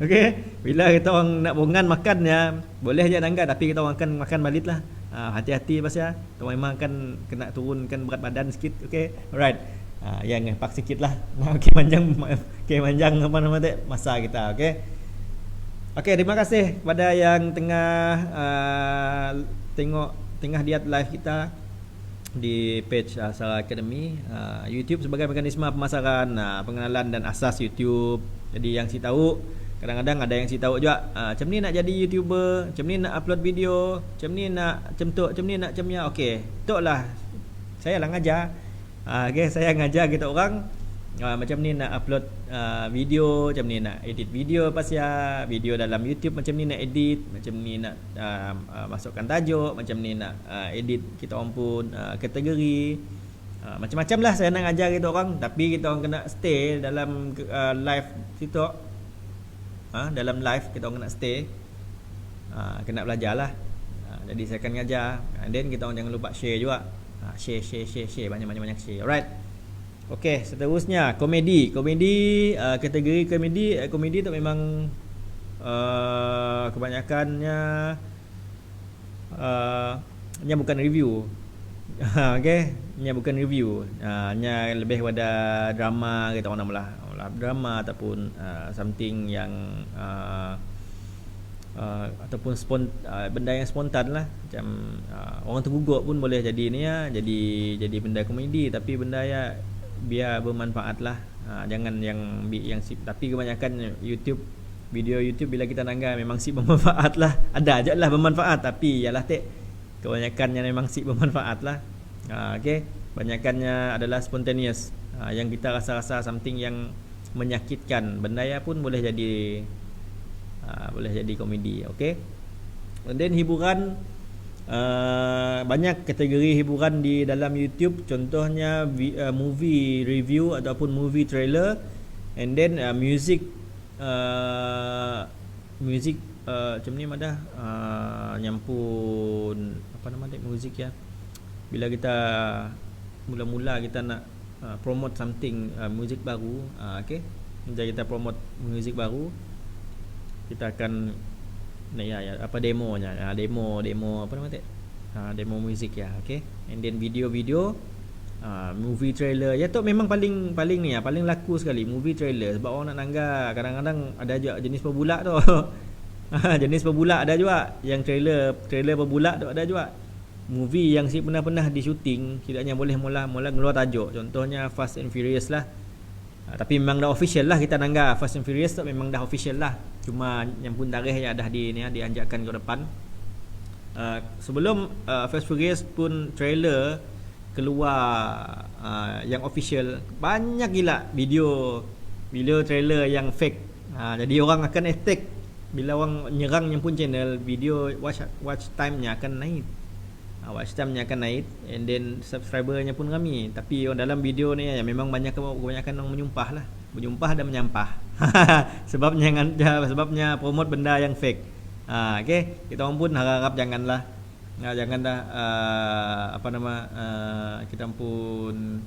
Okey, bila kita orang nak bongan makannya boleh je tangga, tapi kita orang akan makan balik lah. Hati-hati pasal kita memang akan kena turunkan berat badan sikit. Okey, alright. Yang pak sikit lah. Okey, panjang apa nama masa kita. Okey. Okey, terima kasih kepada yang tengah lihat live kita di page Sara Academy. YouTube sebagai mekanisme pemasaran, pengenalan dan asas YouTube. Jadi yang si tahu, kadang-kadang ada yang si tahu juga, macam ni nak jadi YouTuber, macam ni nak upload video, macam ni nak macam tu, macam ni nak macam ni. Okey, itulah saya lah ngajar. Okay, saya ngajar kita orang macam ni nak upload video, macam ni nak edit video pasal video dalam YouTube, macam ni nak edit, macam ni nak masukkan tajuk, macam ni nak edit kita orang pun kategori, macam-macam lah saya nak ajar kita orang. Tapi kita orang kena stay dalam live situ, dalam live kita orang kena stay, kena belajar lah. Jadi saya akan ngajar, and then kita orang jangan lupa share juga, share banyak share. Alright. Okey, seterusnya komedi, kategori komedi tu memang kebanyakannya nya bukan review. Okey, nya bukan review, nya lebih pada drama kita orang lah, drama ataupun something yang ataupun benda yang spontan lah, macam orang tergugut pun boleh jadi ni ya, jadi benda komedi, tapi benda ya biar bermanfaat lah. Jangan yang tapi kebanyakan YouTube video YouTube bila kita nangga memang si bermanfaat lah. Ada aja lah bermanfaat, tapi yalah tek kebanyakannya memang si bermanfaat lah. Okay, banyakannya adalah spontaneous, yang kita rasa-rasa something yang menyakitkan. Benda ya pun boleh jadi komedi. Okay, and then hiburan, banyak kategori hiburan di dalam YouTube. Contohnya movie review ataupun movie trailer, and then music macam ni ada nyampun apa nama dia muzik ya. Bila kita mula-mula kita nak promote something, muzik baru, okay, bila kita promote muzik baru, kita akan apa demonya, demo apa nama dia, demo muzik ya. Okay, and then video movie trailer ya tu memang paling ni ya, paling laku sekali movie trailer. Sebab orang nak nangga kadang-kadang ada juga jenis perbulak tu. Jenis perbulak ada juga, yang trailer perbulak tu ada juga. Movie yang si pernah di shooting tidaknya boleh mula keluar tajuk. Contohnya Fast and Furious lah. Tapi memang dah official lah kita nangga Fast and Furious tu, memang dah official lah. Cuma yang pun tarikh yang dah dianjakkan ke depan. Sebelum Fast Furious pun trailer keluar yang official, banyak gila video trailer yang fake. Jadi orang akan attack bila orang nyerang yang pun channel, video watch time-nya akan naik. Watch time-nya akan naik, and then subscriber-nya pun ramai. Tapi orang dalam video ni ya, memang kebanyakan orang menyumpah dan menyampah. sebabnya promote benda yang fake. Okay, kita orang pun harap janganlah kita pun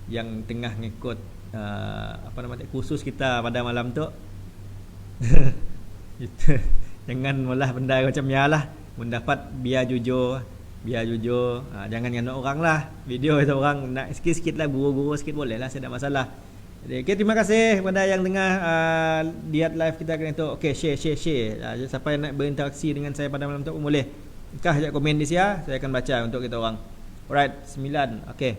yang tengah ngikut kursus kita pada malam tu jangan malah benda macam ya lah, mendapat biar jujur, jangan ngandung orang lah. Video itu orang nak sikit-sikit lah, guru-guru sikit boleh lah, saya tak masalah. Jadi, okay, terima kasih kepada yang tengah lihat live kita kali itu. Okay, share. Siapa yang nak berinteraksi dengan saya pada malam tu pun boleh kah ajak komen di sini, saya akan baca untuk kita orang. Alright, 9. Okay,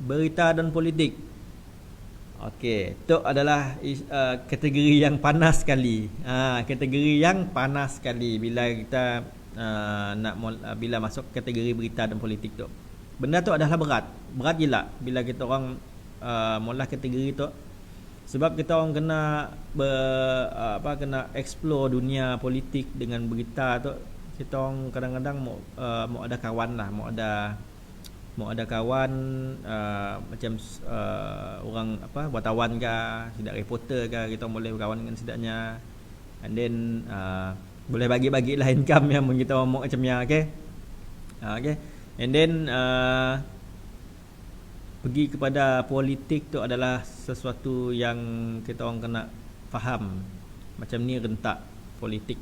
berita dan politik. Okay, itu adalah kategori yang panas sekali. Kategori yang panas sekali bila kita bila masuk kategori berita dan politik tu. Benda tu adalah berat gila bila kita orang mula kategori tu. Sebab kita orang kena explore dunia politik dengan berita tu. Kita orang kadang-kadang mau ada kawan lah, mau ada kawan macam orang wartawan ke, tidak reporter ke, kita boleh berkawan dengan sedaknya. And then boleh bagi-bagilah income yang kita orang mau macam ya. Okay, and then pergi kepada politik tu adalah sesuatu yang kita orang kena faham. Macam ni rentak politik,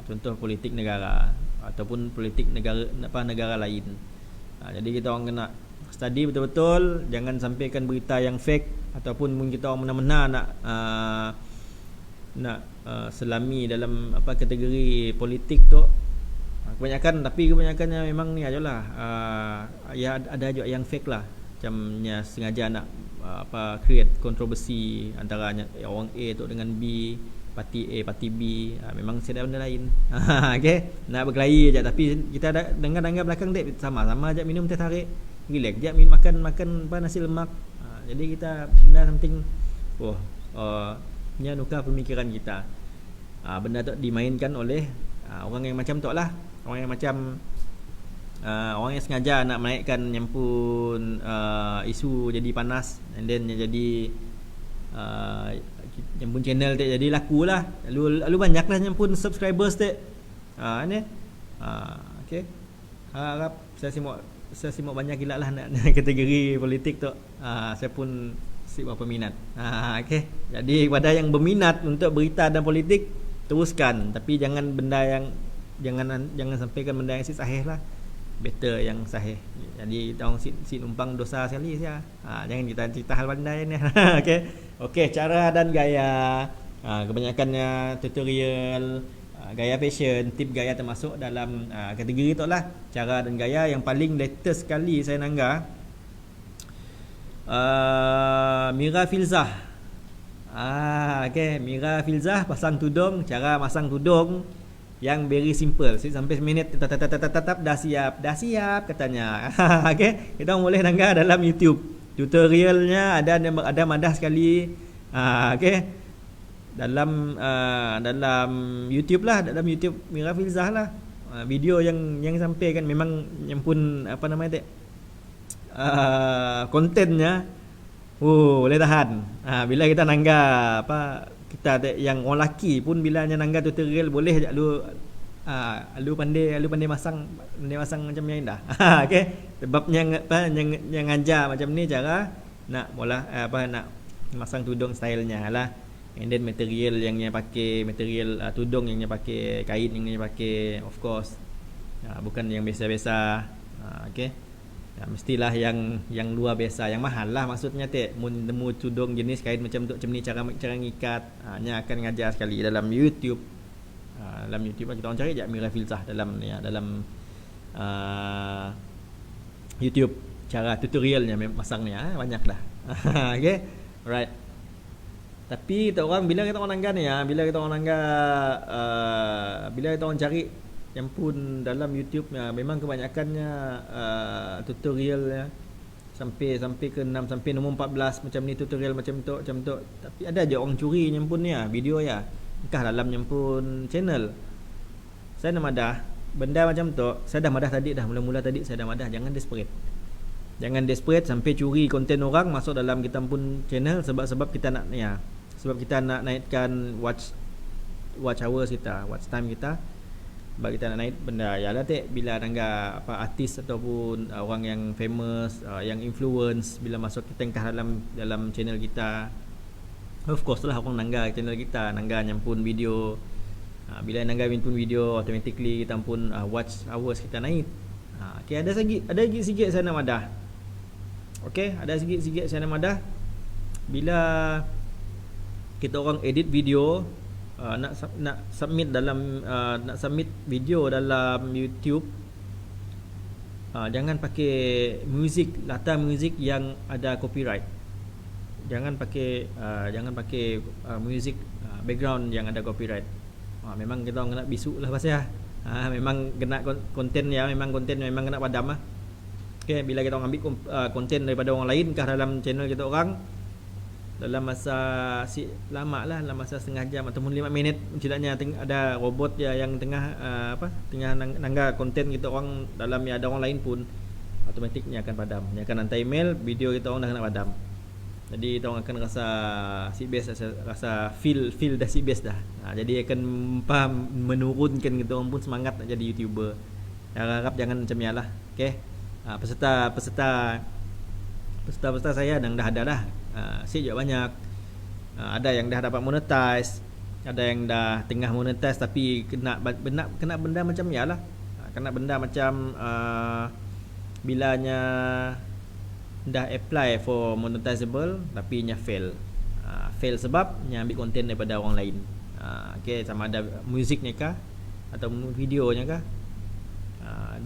contoh politik negara ataupun politik negara lain. Jadi kita orang kena study betul-betul, jangan sampaikan berita yang fake ataupun mungkin kita orang benar-benar nak selami dalam kategori politik tu. Kebanyakannya memang ni ajalah, ya ada juga yang fake lah, macamnya sengaja nak create kontroversi antara orang A tu dengan B, parti A, parti B. Memang saya ada benda lain. Okay, nak berkelahi aja, tapi kita ada dengar belakang dek sama-sama aja minum teh tarik, relax je makan nasi lemak. Jadi kita benda something nya nukar pemikiran kita. Benda tu dimainkan oleh orang yang macam tu lah, orang yang sengaja nak menaikkan nyampun isu jadi panas, and then jadi nyampun channel tu jadi laku lah. Lalu banyak lah nyampun subscribers tu. Okay, harap saya simak banyak gila lah nak kategori politik tu. Saya pun berapa minat. Okay, jadi kepada yang berminat untuk berita dan politik, teruskan, tapi jangan sampaikan benda yang sahih lah. Better yang sahih. Jadi kita orang si numpang dosa sekali saja. Jangan kita cerita hal benda ni. Okay, cara dan gaya. Kebanyakannya tutorial, gaya fashion, tip gaya termasuk dalam kategori tu lah. Cara dan gaya yang paling latest sekali saya nangga, Mira Filzah. Okay, Mira Filzah pasang tudung, cara masang tudung yang very simple. Sampai seminit tetap dah siap katanya. Okay, kita boleh nangga dalam YouTube. Tutorialnya ada madah sekali. Okay, dalam YouTube lah, dalam YouTube Mira Filzah lah. Video yang sampai kan memang yang pun apa namanya tak, kontennya boleh tahan. Bila kita nangga apa, kita yang orang lelaki pun bila nangga tutorial boleh je lu pandai masang macam ni dah. Okey, sebab yang ajar macam ni cara nak nak masang tudung stylenya lah. And then material yang pakai, material tudung yang pakai, kain yang pakai, of course bukan yang biasa-biasa. Okey, mestilah yang luar biasa, yang mahal lah maksudnya tak. Mun temu tudung jenis kain macam tu, macam ni cara ngikat, nya akan ngajar sekali dalam YouTube. Dalam YouTube kita orang cari je Mira Filzah dalam YouTube, cara tutorialnya masang ni banyak lah. Okay, alright. Tapi bila kita orang nangga ni bila kita orang cari yang pun dalam YouTube memang kebanyakannya tutorial sampai ke 6 sampai nombor 14 macam ni, tutorial macam tu. Tapi ada je orang curi yang pun video entah dalam yang pun channel. Saya dah madah benda macam tu. Saya dah madah tadi dah, mula-mula tadi saya dah madah. Jangan desperate sampai curi konten orang masuk dalam kita pun channel sebab kita nak sebab kita nak naikkan watch hours kita, watch time kita. Sebab kita nak naik benda yalah tak, bila nangga apa artis ataupun orang yang famous, yang influence, bila masuk kita tengah dalam channel kita, of course lah orang nangga channel kita, nangga yang pun video. Bila nangga pun video, automatically kita pun watch hours kita naik. Okay, ada sikit saya nak madah. Okay, ada sikit saya nak madah. Bila kita orang edit video, nak submit video dalam YouTube, jangan pakai latar muzik yang ada copyright. Jangan pakai muzik background yang ada copyright. Memang kita orang kena bisu lah pasal memang kena konten memang kena padam lah. Okay, bila kita orang ambil konten daripada orang lain kah dalam channel kita orang, dalam masa lama lah, dalam masa setengah jam ataupun 5 minit, tidaknya ada robot yang tengah nangga konten kita orang dalam ada orang lain pun, automatiknya akan padam. Dia akan hantar email, video kita orang dah kena padam. Jadi kita orang akan rasa rasa feel dah best dah. Jadi akan menurunkan kita orang pun semangat nak jadi YouTuber. Harap jangan macam ni lah. Okay, peserta saya dah ada dah. Seat juga banyak. Ada yang dah dapat monetize, ada yang dah tengah monetize tapi kena benda macam ni lah. Kena benda macam bilanya dah apply for monetizable tapi nya fail sebab nya ambil konten daripada orang lain. Okay, sama ada musiknya kah atau videonya kah,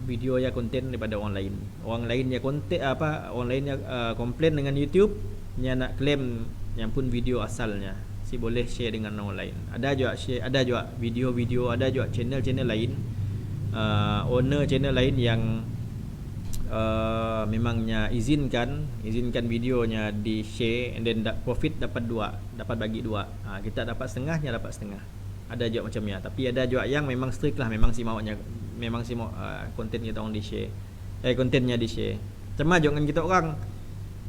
video ya konten daripada orang lain ya konten orang lain ya komplain dengan YouTube, nya nak claim yang pun video asalnya si boleh share dengan orang lain. Ada juga video, ada juga channel lain, owner channel lain yang memangnya izinkan videonya di share, and then profit dapat bagi dua. Kita dapat setengahnya, dapat setengah. Ada juga macam ya, tapi ada juga yang memang strict lah, memang si mau konten kita orang di share, kontennya di share. Sama jangan kita orang,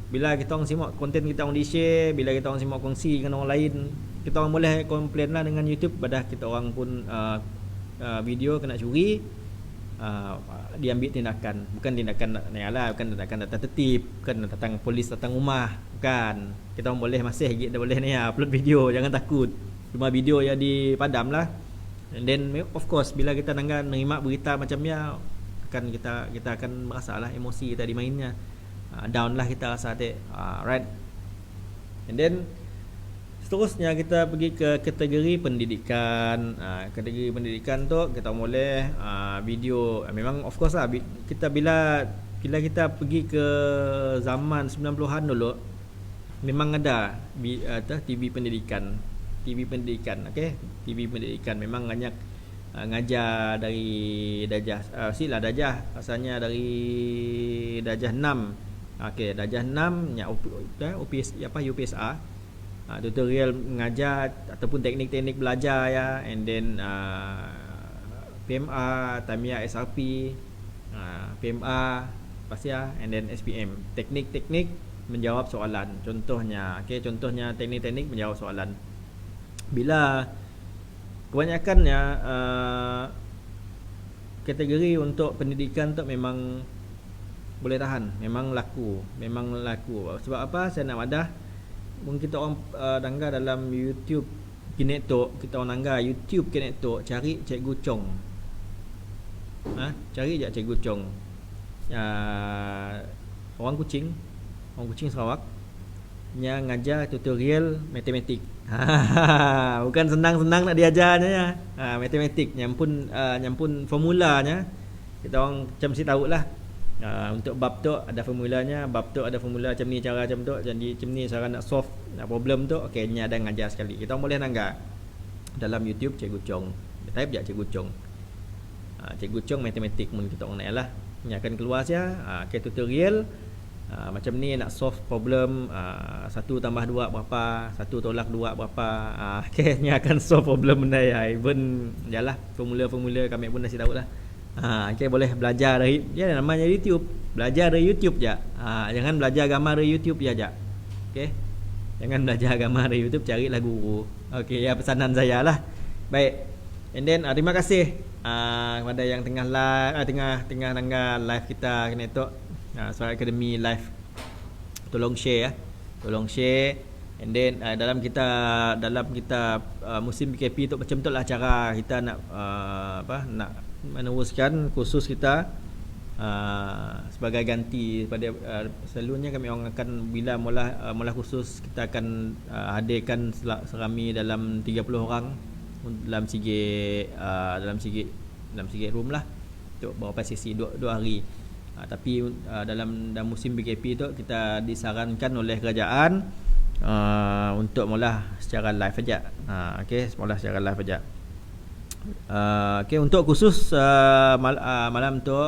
bila kita orang simak konten kita orang di share, bila kita orang simak kongsi dengan orang lain, kita orang boleh komplain lah dengan YouTube pada kita orang pun video kena curi, diambil tindakan. Bukan tindakan datang tertib, bukan datang polis datang rumah, bukan. Kita orang boleh masih boleh upload video, jangan takut. Cuma video yang dipadam lah. And then of course bila kita nerima berita macam ni, akan kita akan merasalah emosi kita dimainnya. Down lah kita rasa right. And then seterusnya kita pergi ke kategori pendidikan. Kategori pendidikan tu kita boleh video. Memang of course lah, kita bila kita pergi ke zaman 90-an dulu, memang ada TV pendidikan. TV pendidikan, okey. TV pendidikan memang banyak ngajar dari darjah darjah asalnya dari darjah 6. Okey, darjah 6 nya UPS UPSR. Tutorial mengajar ataupun teknik-teknik belajar ya, and then PMR, Tamiya SRP, PMR pasti ya, and then SPM. Teknik-teknik menjawab soalan. Contohnya, contohnya teknik-teknik menjawab soalan. Bila kebanyakannya kategori untuk pendidikan tu memang boleh tahan, memang laku. Sebab apa? Saya nak wadah mungkin kita orang danggar dalam YouTube Kinetok, kita orang danggar YouTube Kinetok, cari Cikgu Chong. Cari je Cikgu Chong. Orang Kuching Sarawak, yang ngajar tutorial matematik. Bukan senang-senang nak diajarnya ya. Matematik nyampun formulanya. Kita orang macam mesti tahulah. Untuk bab tu ada formulanya, bab tu ada formula macam ni, cara macam tu, jadi macam ni cara nak solve problem tu. Okey, ni ada ngajar sekali. Kita orang boleh nanggar dalam YouTube Cikgu Chong. Type je Cikgu Chong. Cikgu Chong matematik pun kita orang naiklah. Ni akan keluar sia. Tutorial macam ni nak solve problem 1 tambah 2 berapa, 1 tolak 2 berapa. Ni akan solve problem benda ya. Even jalah formula-formula kami pun dah tahu lah. Boleh belajar dari dia, namanya YouTube. Belajar dari YouTube je. Jangan belajar gambar dari YouTube je. Jangan belajar gambar dari YouTube, carilah guru. Ya, pesanan saya lah. Baik. And then terima kasih kepada yang tengah live tengah nanggar live kita Kinetok Suara Akademi live. Tolong share ya. Tolong share. And then dalam kita musim PKP tu macam tu lah cara kita nak nak meneruskan kursus kita sebagai ganti pada selalunya kami orang akan bila mula kursus kita akan hadirkan serami dalam 30 orang dalam sikit room lah untuk beberapa sesi 2 hari. Tapi dalam musim PKP tu kita disarankan oleh kerajaan untuk mula secara live saja. Mula secara live saja. Untuk khusus malam tu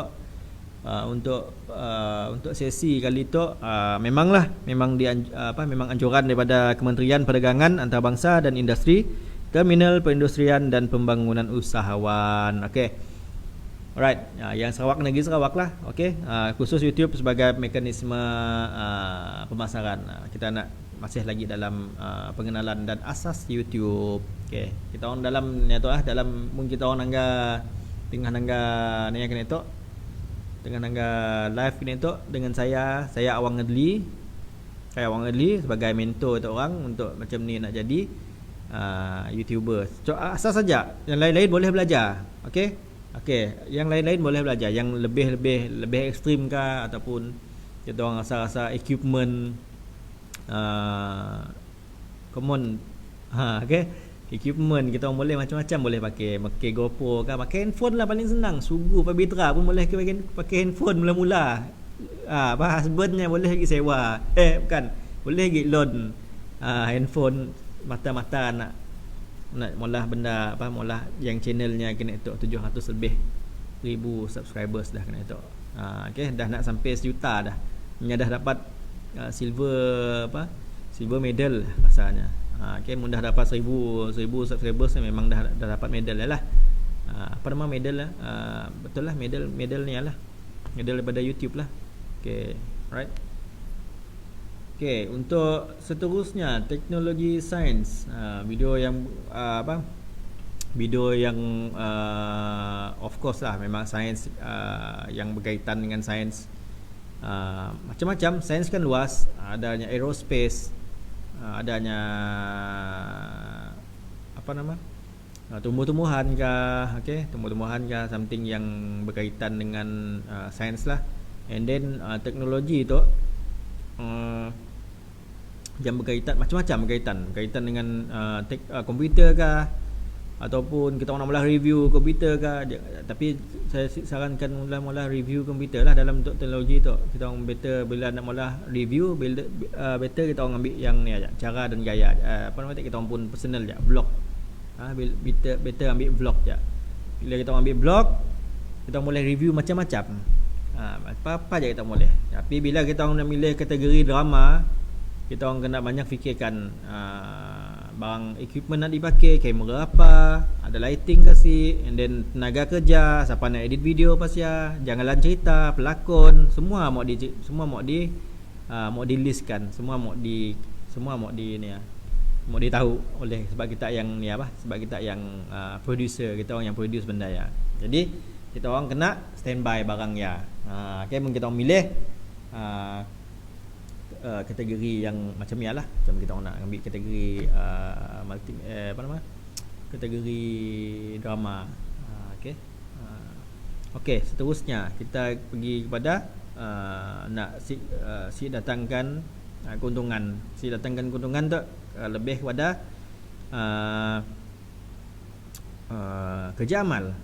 untuk sesi kali tu memang anjuran daripada Kementerian Perdagangan Antarabangsa dan Industri, Terminal Perindustrian dan Pembangunan Usahawan. Alright, yang Sarawak, negeri Sarawak lah. Khusus YouTube sebagai mekanisme pemasaran. Kita nak masih lagi dalam pengenalan dan asas YouTube. Kita orang dalam ni tu dalam mungkin kita orang tengah nangga ni Kinetok. Tengah nangga live Kinetok dengan saya Awang Adli. Saya Awang Adli sebagai mentor tu orang untuk macam ni nak jadi YouTuber. Asas saja. Yang lain-lain boleh belajar. Yang lain-lain boleh belajar. Yang lebih ekstrim kah ataupun kita orang rasa equipment common equipment kita orang boleh macam-macam, boleh pakai GoPro kah, pakai handphone lah paling senang. Sugu Pak Bitra pun boleh pakai handphone mula-mula. Husbandnya boleh pergi sewa. Boleh pergi loan handphone mata-mata nak mula benda mula yang channelnya Kinetok 700 lebih 1000 subscribers dah Kinetok. Dah nak sampai 1 juta dah. Dah dapat silver medal rasanya. Mudah dapat 1000 subscribers memang dah dapat medal lah. Apa nama medal lah? Betul lah, medal ni lah. Medal daripada YouTube lah. Right. Untuk seterusnya teknologi sains, video yang of course lah memang sains yang berkaitan dengan sains. Macam-macam sains kan luas, adanya aerospace, adanya tumbuh-tumbuhan kah, tumbuh-tumbuhan kah, something yang berkaitan dengan sains lah. And then teknologi tu yang berkaitan macam-macam berkaitan dengan komputer kah, ataupun kita orang nak mula review komputer ke, tapi saya sarankan mula review komputer lah dalam untuk teknologi tu. Kita orang better bila nak mula review, better kita orang ambil yang ni aja, cara dan gaya, apa nama kita orang pun personal je, vlog. Better ambil vlog je. Bila kita orang ambil vlog, kita orang boleh review macam-macam. Apa-apa je kita boleh. Tapi bila kita orang nak milih kategori drama, kita orang kena banyak fikirkan barang equipment nak dipakai, kamera apa, ada lighting kasi, and then tenaga kerja, siapa nak edit video pasal, janganlah cerita, pelakon, semua mau di-listkan, semua mau ditahu oleh sebab kita yang ni apa, sebab kita yang producer, kita orang yang produce benda ya. Jadi kita orang kena standby barang ya. Okay, kita orang milih kategori yang macam ni lah. Macam kita orang nak ambil kategori kategori drama. Okey, seterusnya kita pergi kepada nak si datangkan keuntungan. Si datangkan keuntungan tu lebih kepada kerja amal.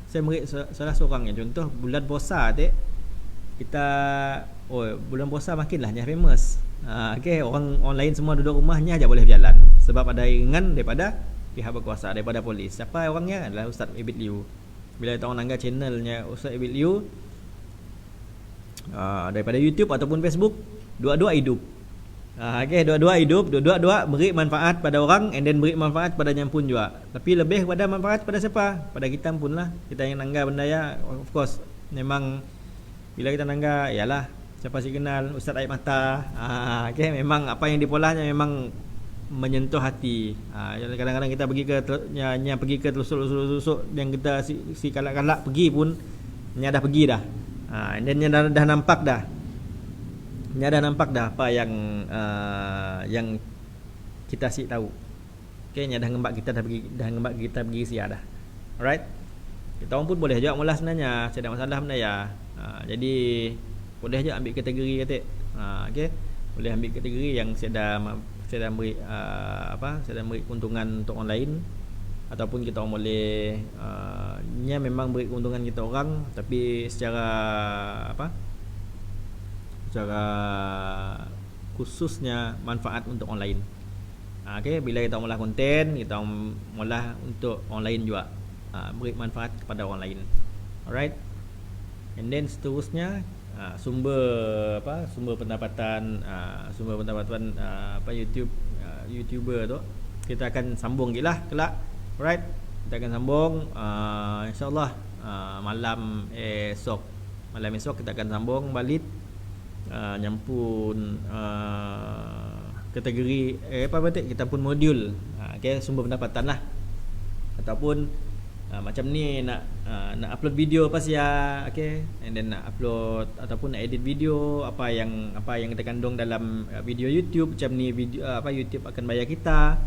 Saya beri salah seorang yang contoh bulan puasa tu, kita bulan puasa makinlah nya famous. Okey, orang lain semua duduk rumahnya aja boleh berjalan sebab ada iringan daripada pihak berkuasa, daripada polis. Siapa orangnya? Adalah Ustaz Ibit Liu. Bila kita orang nangga channelnya Ustaz Ibit Liu daripada YouTube ataupun Facebook, dua-dua hidup. Okey, dua-dua hidup, dua-dua beri manfaat pada orang, and then beri manfaat pada yang pun juga. Tapi lebih kepada manfaat pada siapa? Pada kita pun lah. Kita yang nangga benda ya, of course memang bila kita nangga, ialah siapa sih kenal Ustaz Aib Mata. Okay, memang apa yang dipolahnya memang menyentuh hati. Kadang-kadang kita pergi ke telusuk yang kita si kalak-kalak pergi pun nya dah pergi dah. And then nya dah nampak dah. Nya dah nampak dah apa yang kita si tahu. Okay, nya dah ngembak kita pergi sia dah. Alright. Kita orang pun boleh juga mula sebenarnya, saya ada masalah benda ya. Jadi boleh je ambil kategori kata. Okey. Boleh ambil kategori yang saya dah beri saya dah beri keuntungan untuk orang lain, ataupun kita orang boleh nya memang beri keuntungan kita orang tapi secara secara khususnya manfaat untuk orang lain. Okey, bila kita mula konten, kita mula untuk orang lain juga, beri manfaat kepada orang lain. Alright. And then seterusnya sumber pendapatan YouTuber tu kita akan sambung gilah kelak. Alright, kita akan sambung insyaallah malam esok kita akan sambung balik nyampun kategori kita pun modul sumber pendapatan lah, ataupun macam ni nak upload video pasal and then nak upload ataupun nak edit video, apa yang kita kandung dalam video YouTube macam ni, video YouTube akan bayar kita,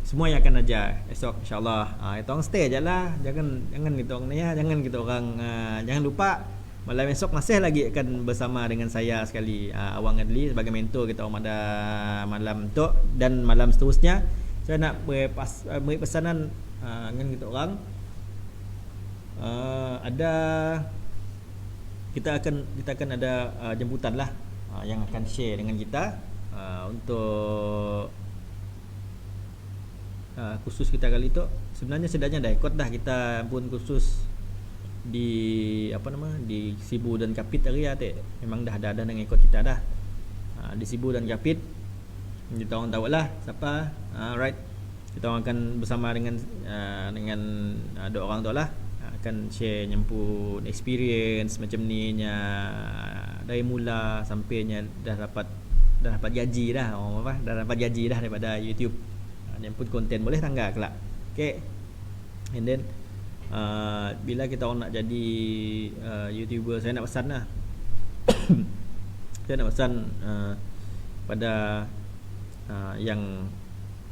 semua yang akan ajar esok insyaallah. Kita orang stay je lah, jangan kita orang ni ya, jangan lupa malam esok masih lagi akan bersama dengan saya sekali, Awang Adli sebagai mentor kita orang pada malam tu, dan malam seterusnya saya nak beri pesanan dengan kita orang. Kita akan ada jemputan lah yang akan share dengan kita untuk khusus kita kali tu. Sebenarnya sedangnya dah ikut dah, kita pun khusus di di Sibu dan Kapit area tu memang dah ada yang ikut kita dah. Di Sibu dan Kapit kita orang tahu lah siapa. Right, kita orang akan bersama dengan dua orang tu lah, akan share nyampun experience macam ni nya dari mula sampainya dah dapat gaji dah, dah dapat gaji dah daripada YouTube. Nyampun konten boleh tangga kelak. Okay, and then bila kita orang nak jadi YouTuber, saya nak pesan lah saya nak pesan pada yang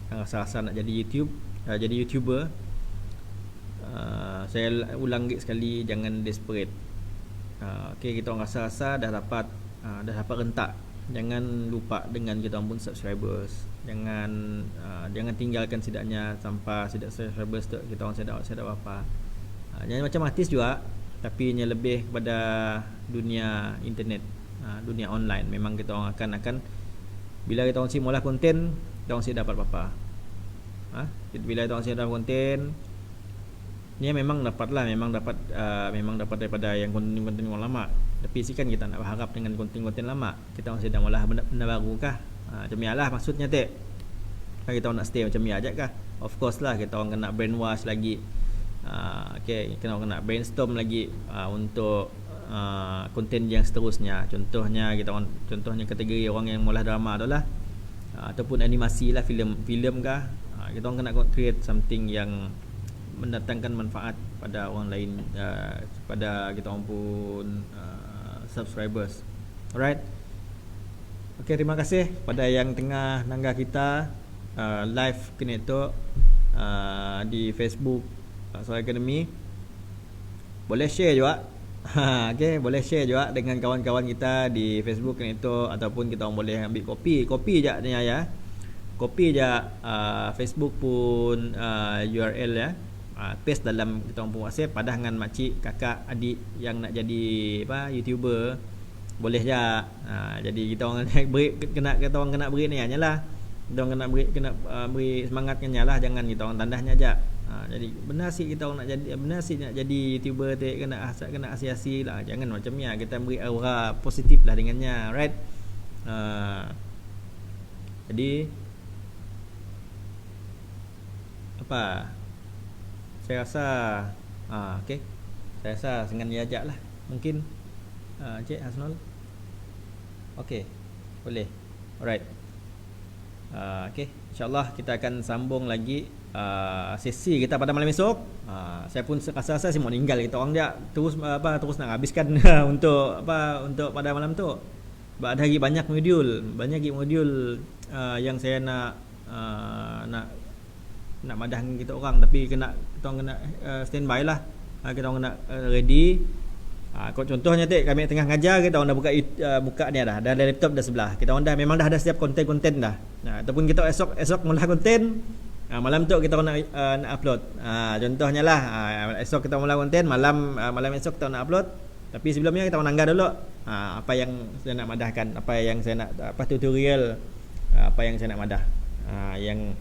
rasa-rasa nak jadi YouTuber, saya ulang sekali, jangan desperate. Okay, kita orang rasa-rasa dah dapat rentak Jangan lupa dengan kita pun subscribers. Jangan tinggalkan setidaknya sampai subscribers tu kita orang saya dah apa. Jangan macam artis juga, tapi nya lebih kepada dunia internet, dunia online. Memang kita orang akan bila kita orang mula konten, kita orang dapat apa-apa. Bila kita orang dapat konten, ni memang dapat daripada yang konten-konten yang lama. Tapi kan kita nak berharap dengan konten-konten lama, kita orang sedang olah benda baru kah? Macam ni lah maksudnya tak. Kita orang nak stay macam ni aja kah? Of course lah kita orang kena brainwash lagi. Okay, kita orang kena brainstorm lagi untuk konten yang seterusnya. Contohnya kategori orang yang mula drama tu lah, ataupun animasi lah, filem kah. Kita orang kena create something yang mendatangkan manfaat pada orang lain, pada kita orang pun subscribers. Alright. Okay, terima kasih pada yang tengah nanggah kita live kini tu di Facebook Solar Academy. Boleh share juga. Okay, boleh share juga dengan kawan-kawan kita di Facebook kini tu, ataupun kita orang boleh ambil kopi je ni ya. Kopi je Facebook pun URL ya. Paste dalam kita orang pun WhatsApp pada dengan makcik, kakak, adik yang nak jadi YouTuber, boleh je. Jadi kita orang kena beri ni hanyalah. Kita orang kena beri semangat kenyalah, jangan kita orang tandahnya aja. Jadi benar sih kita orang nak jadi YouTuber tu kena asi-asi lah, jangan macam ni. Kita beri aura positif lah dengannya, right? Jadi apa? Saya rasa okay. Saya rasa dengan diajak lah mungkin Cik Hasnul. Okay, boleh. Alright. Okay, InsyaAllah kita akan sambung lagi sesi kita pada malam esok. Saya pun rasa saya mau tinggal kita orang dia terus nak habiskan untuk pada malam tu. Sebab ada lagi banyak modul yang saya nak madah kita orang, tapi kita orang kena standby lah. Kita orang kena ready. Contohnya kami tengah ngajar, kita orang dah buka ni dah ada laptop dah sebelah. Kita orang memang dah ada setiap konten dah. Ataupun kita esok mula konten, malam tu kita orang nak upload. Contohnya lah esok kita mula konten, malam esok kita nak upload. Tapi sebelumnya kita orang nanggar dulu apa yang saya nak madahkan, apa yang saya nak tutorial, apa yang saya nak madah. Yang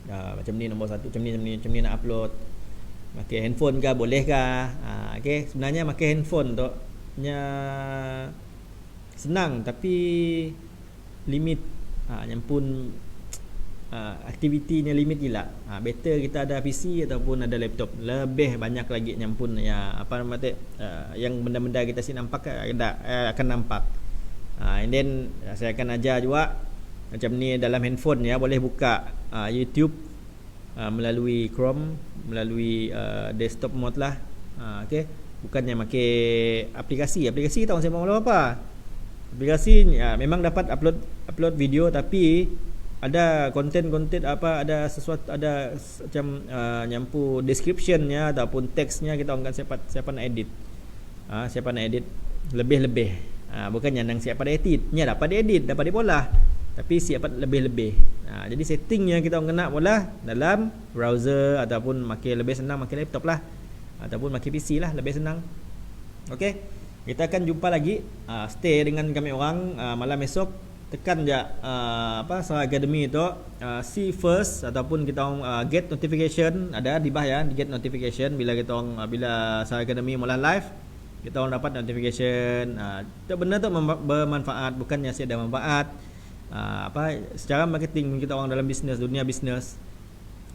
macam ni nombor 1, macam ni nak upload. Pakai handphone kah, boleh kah? Okay, sebenarnya pakai handphone tu nya senang, tapi limit yang pun aktivitinya limit gila. Better kita ada PC ataupun ada laptop, lebih banyak lagi nyampun ya yang benda-benda kita si nampak akan nampak. And then saya akan ajar juga macam ni dalam handphone ya, boleh buka YouTube melalui Chrome, melalui desktop mode lah. Okay, bukannya pakai aplikasi tahu saya mahu apa. Aplikasi memang dapat upload video, tapi ada konten ada sesuatu, ada macam nyampu descriptionnya ataupun teksnya, kita akan siapa nak edit. Siapa nak edit lebih-lebih. Bukannya nang siapa ada editnya dapat edit, dapat dipolah, tapi siapa lebih-lebih. Jadi settingnya kita orang kena pula dalam browser, ataupun lebih senang pakai laptop lah, ataupun pakai PC lah, lebih senang. Okay, kita akan jumpa lagi. Stay dengan kami orang malam esok. Tekan je Solar Academy tu, see first, ataupun kita orang get notification. Ada di bawah ya, di get notification bila kita orang bila Solar Academy mula live, kita orang dapat notification. Benda tu bermanfaat, bukannya saya ada manfaat. Secara marketing kita orang dalam bisnes, dunia bisnes,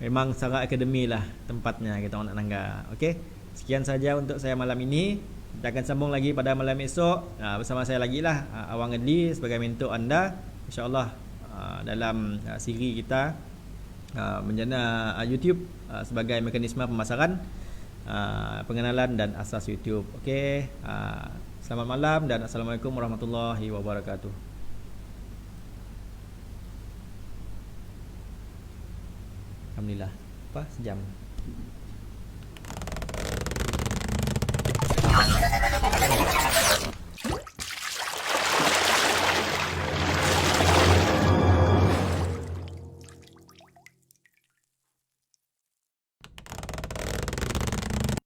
memang Solar Academy lah tempatnya kita orang nak nangga. Okey, sekian saja untuk saya malam ini. Kita akan sambung lagi pada malam esok bersama saya lagi lah, Awang Adli sebagai mentor anda, insyaAllah, dalam siri kita menjana YouTube sebagai mekanisme pemasaran, pengenalan dan asas YouTube. Okey, selamat malam dan Assalamualaikum warahmatullahi wabarakatuh. Alhamdulillah. Sejam.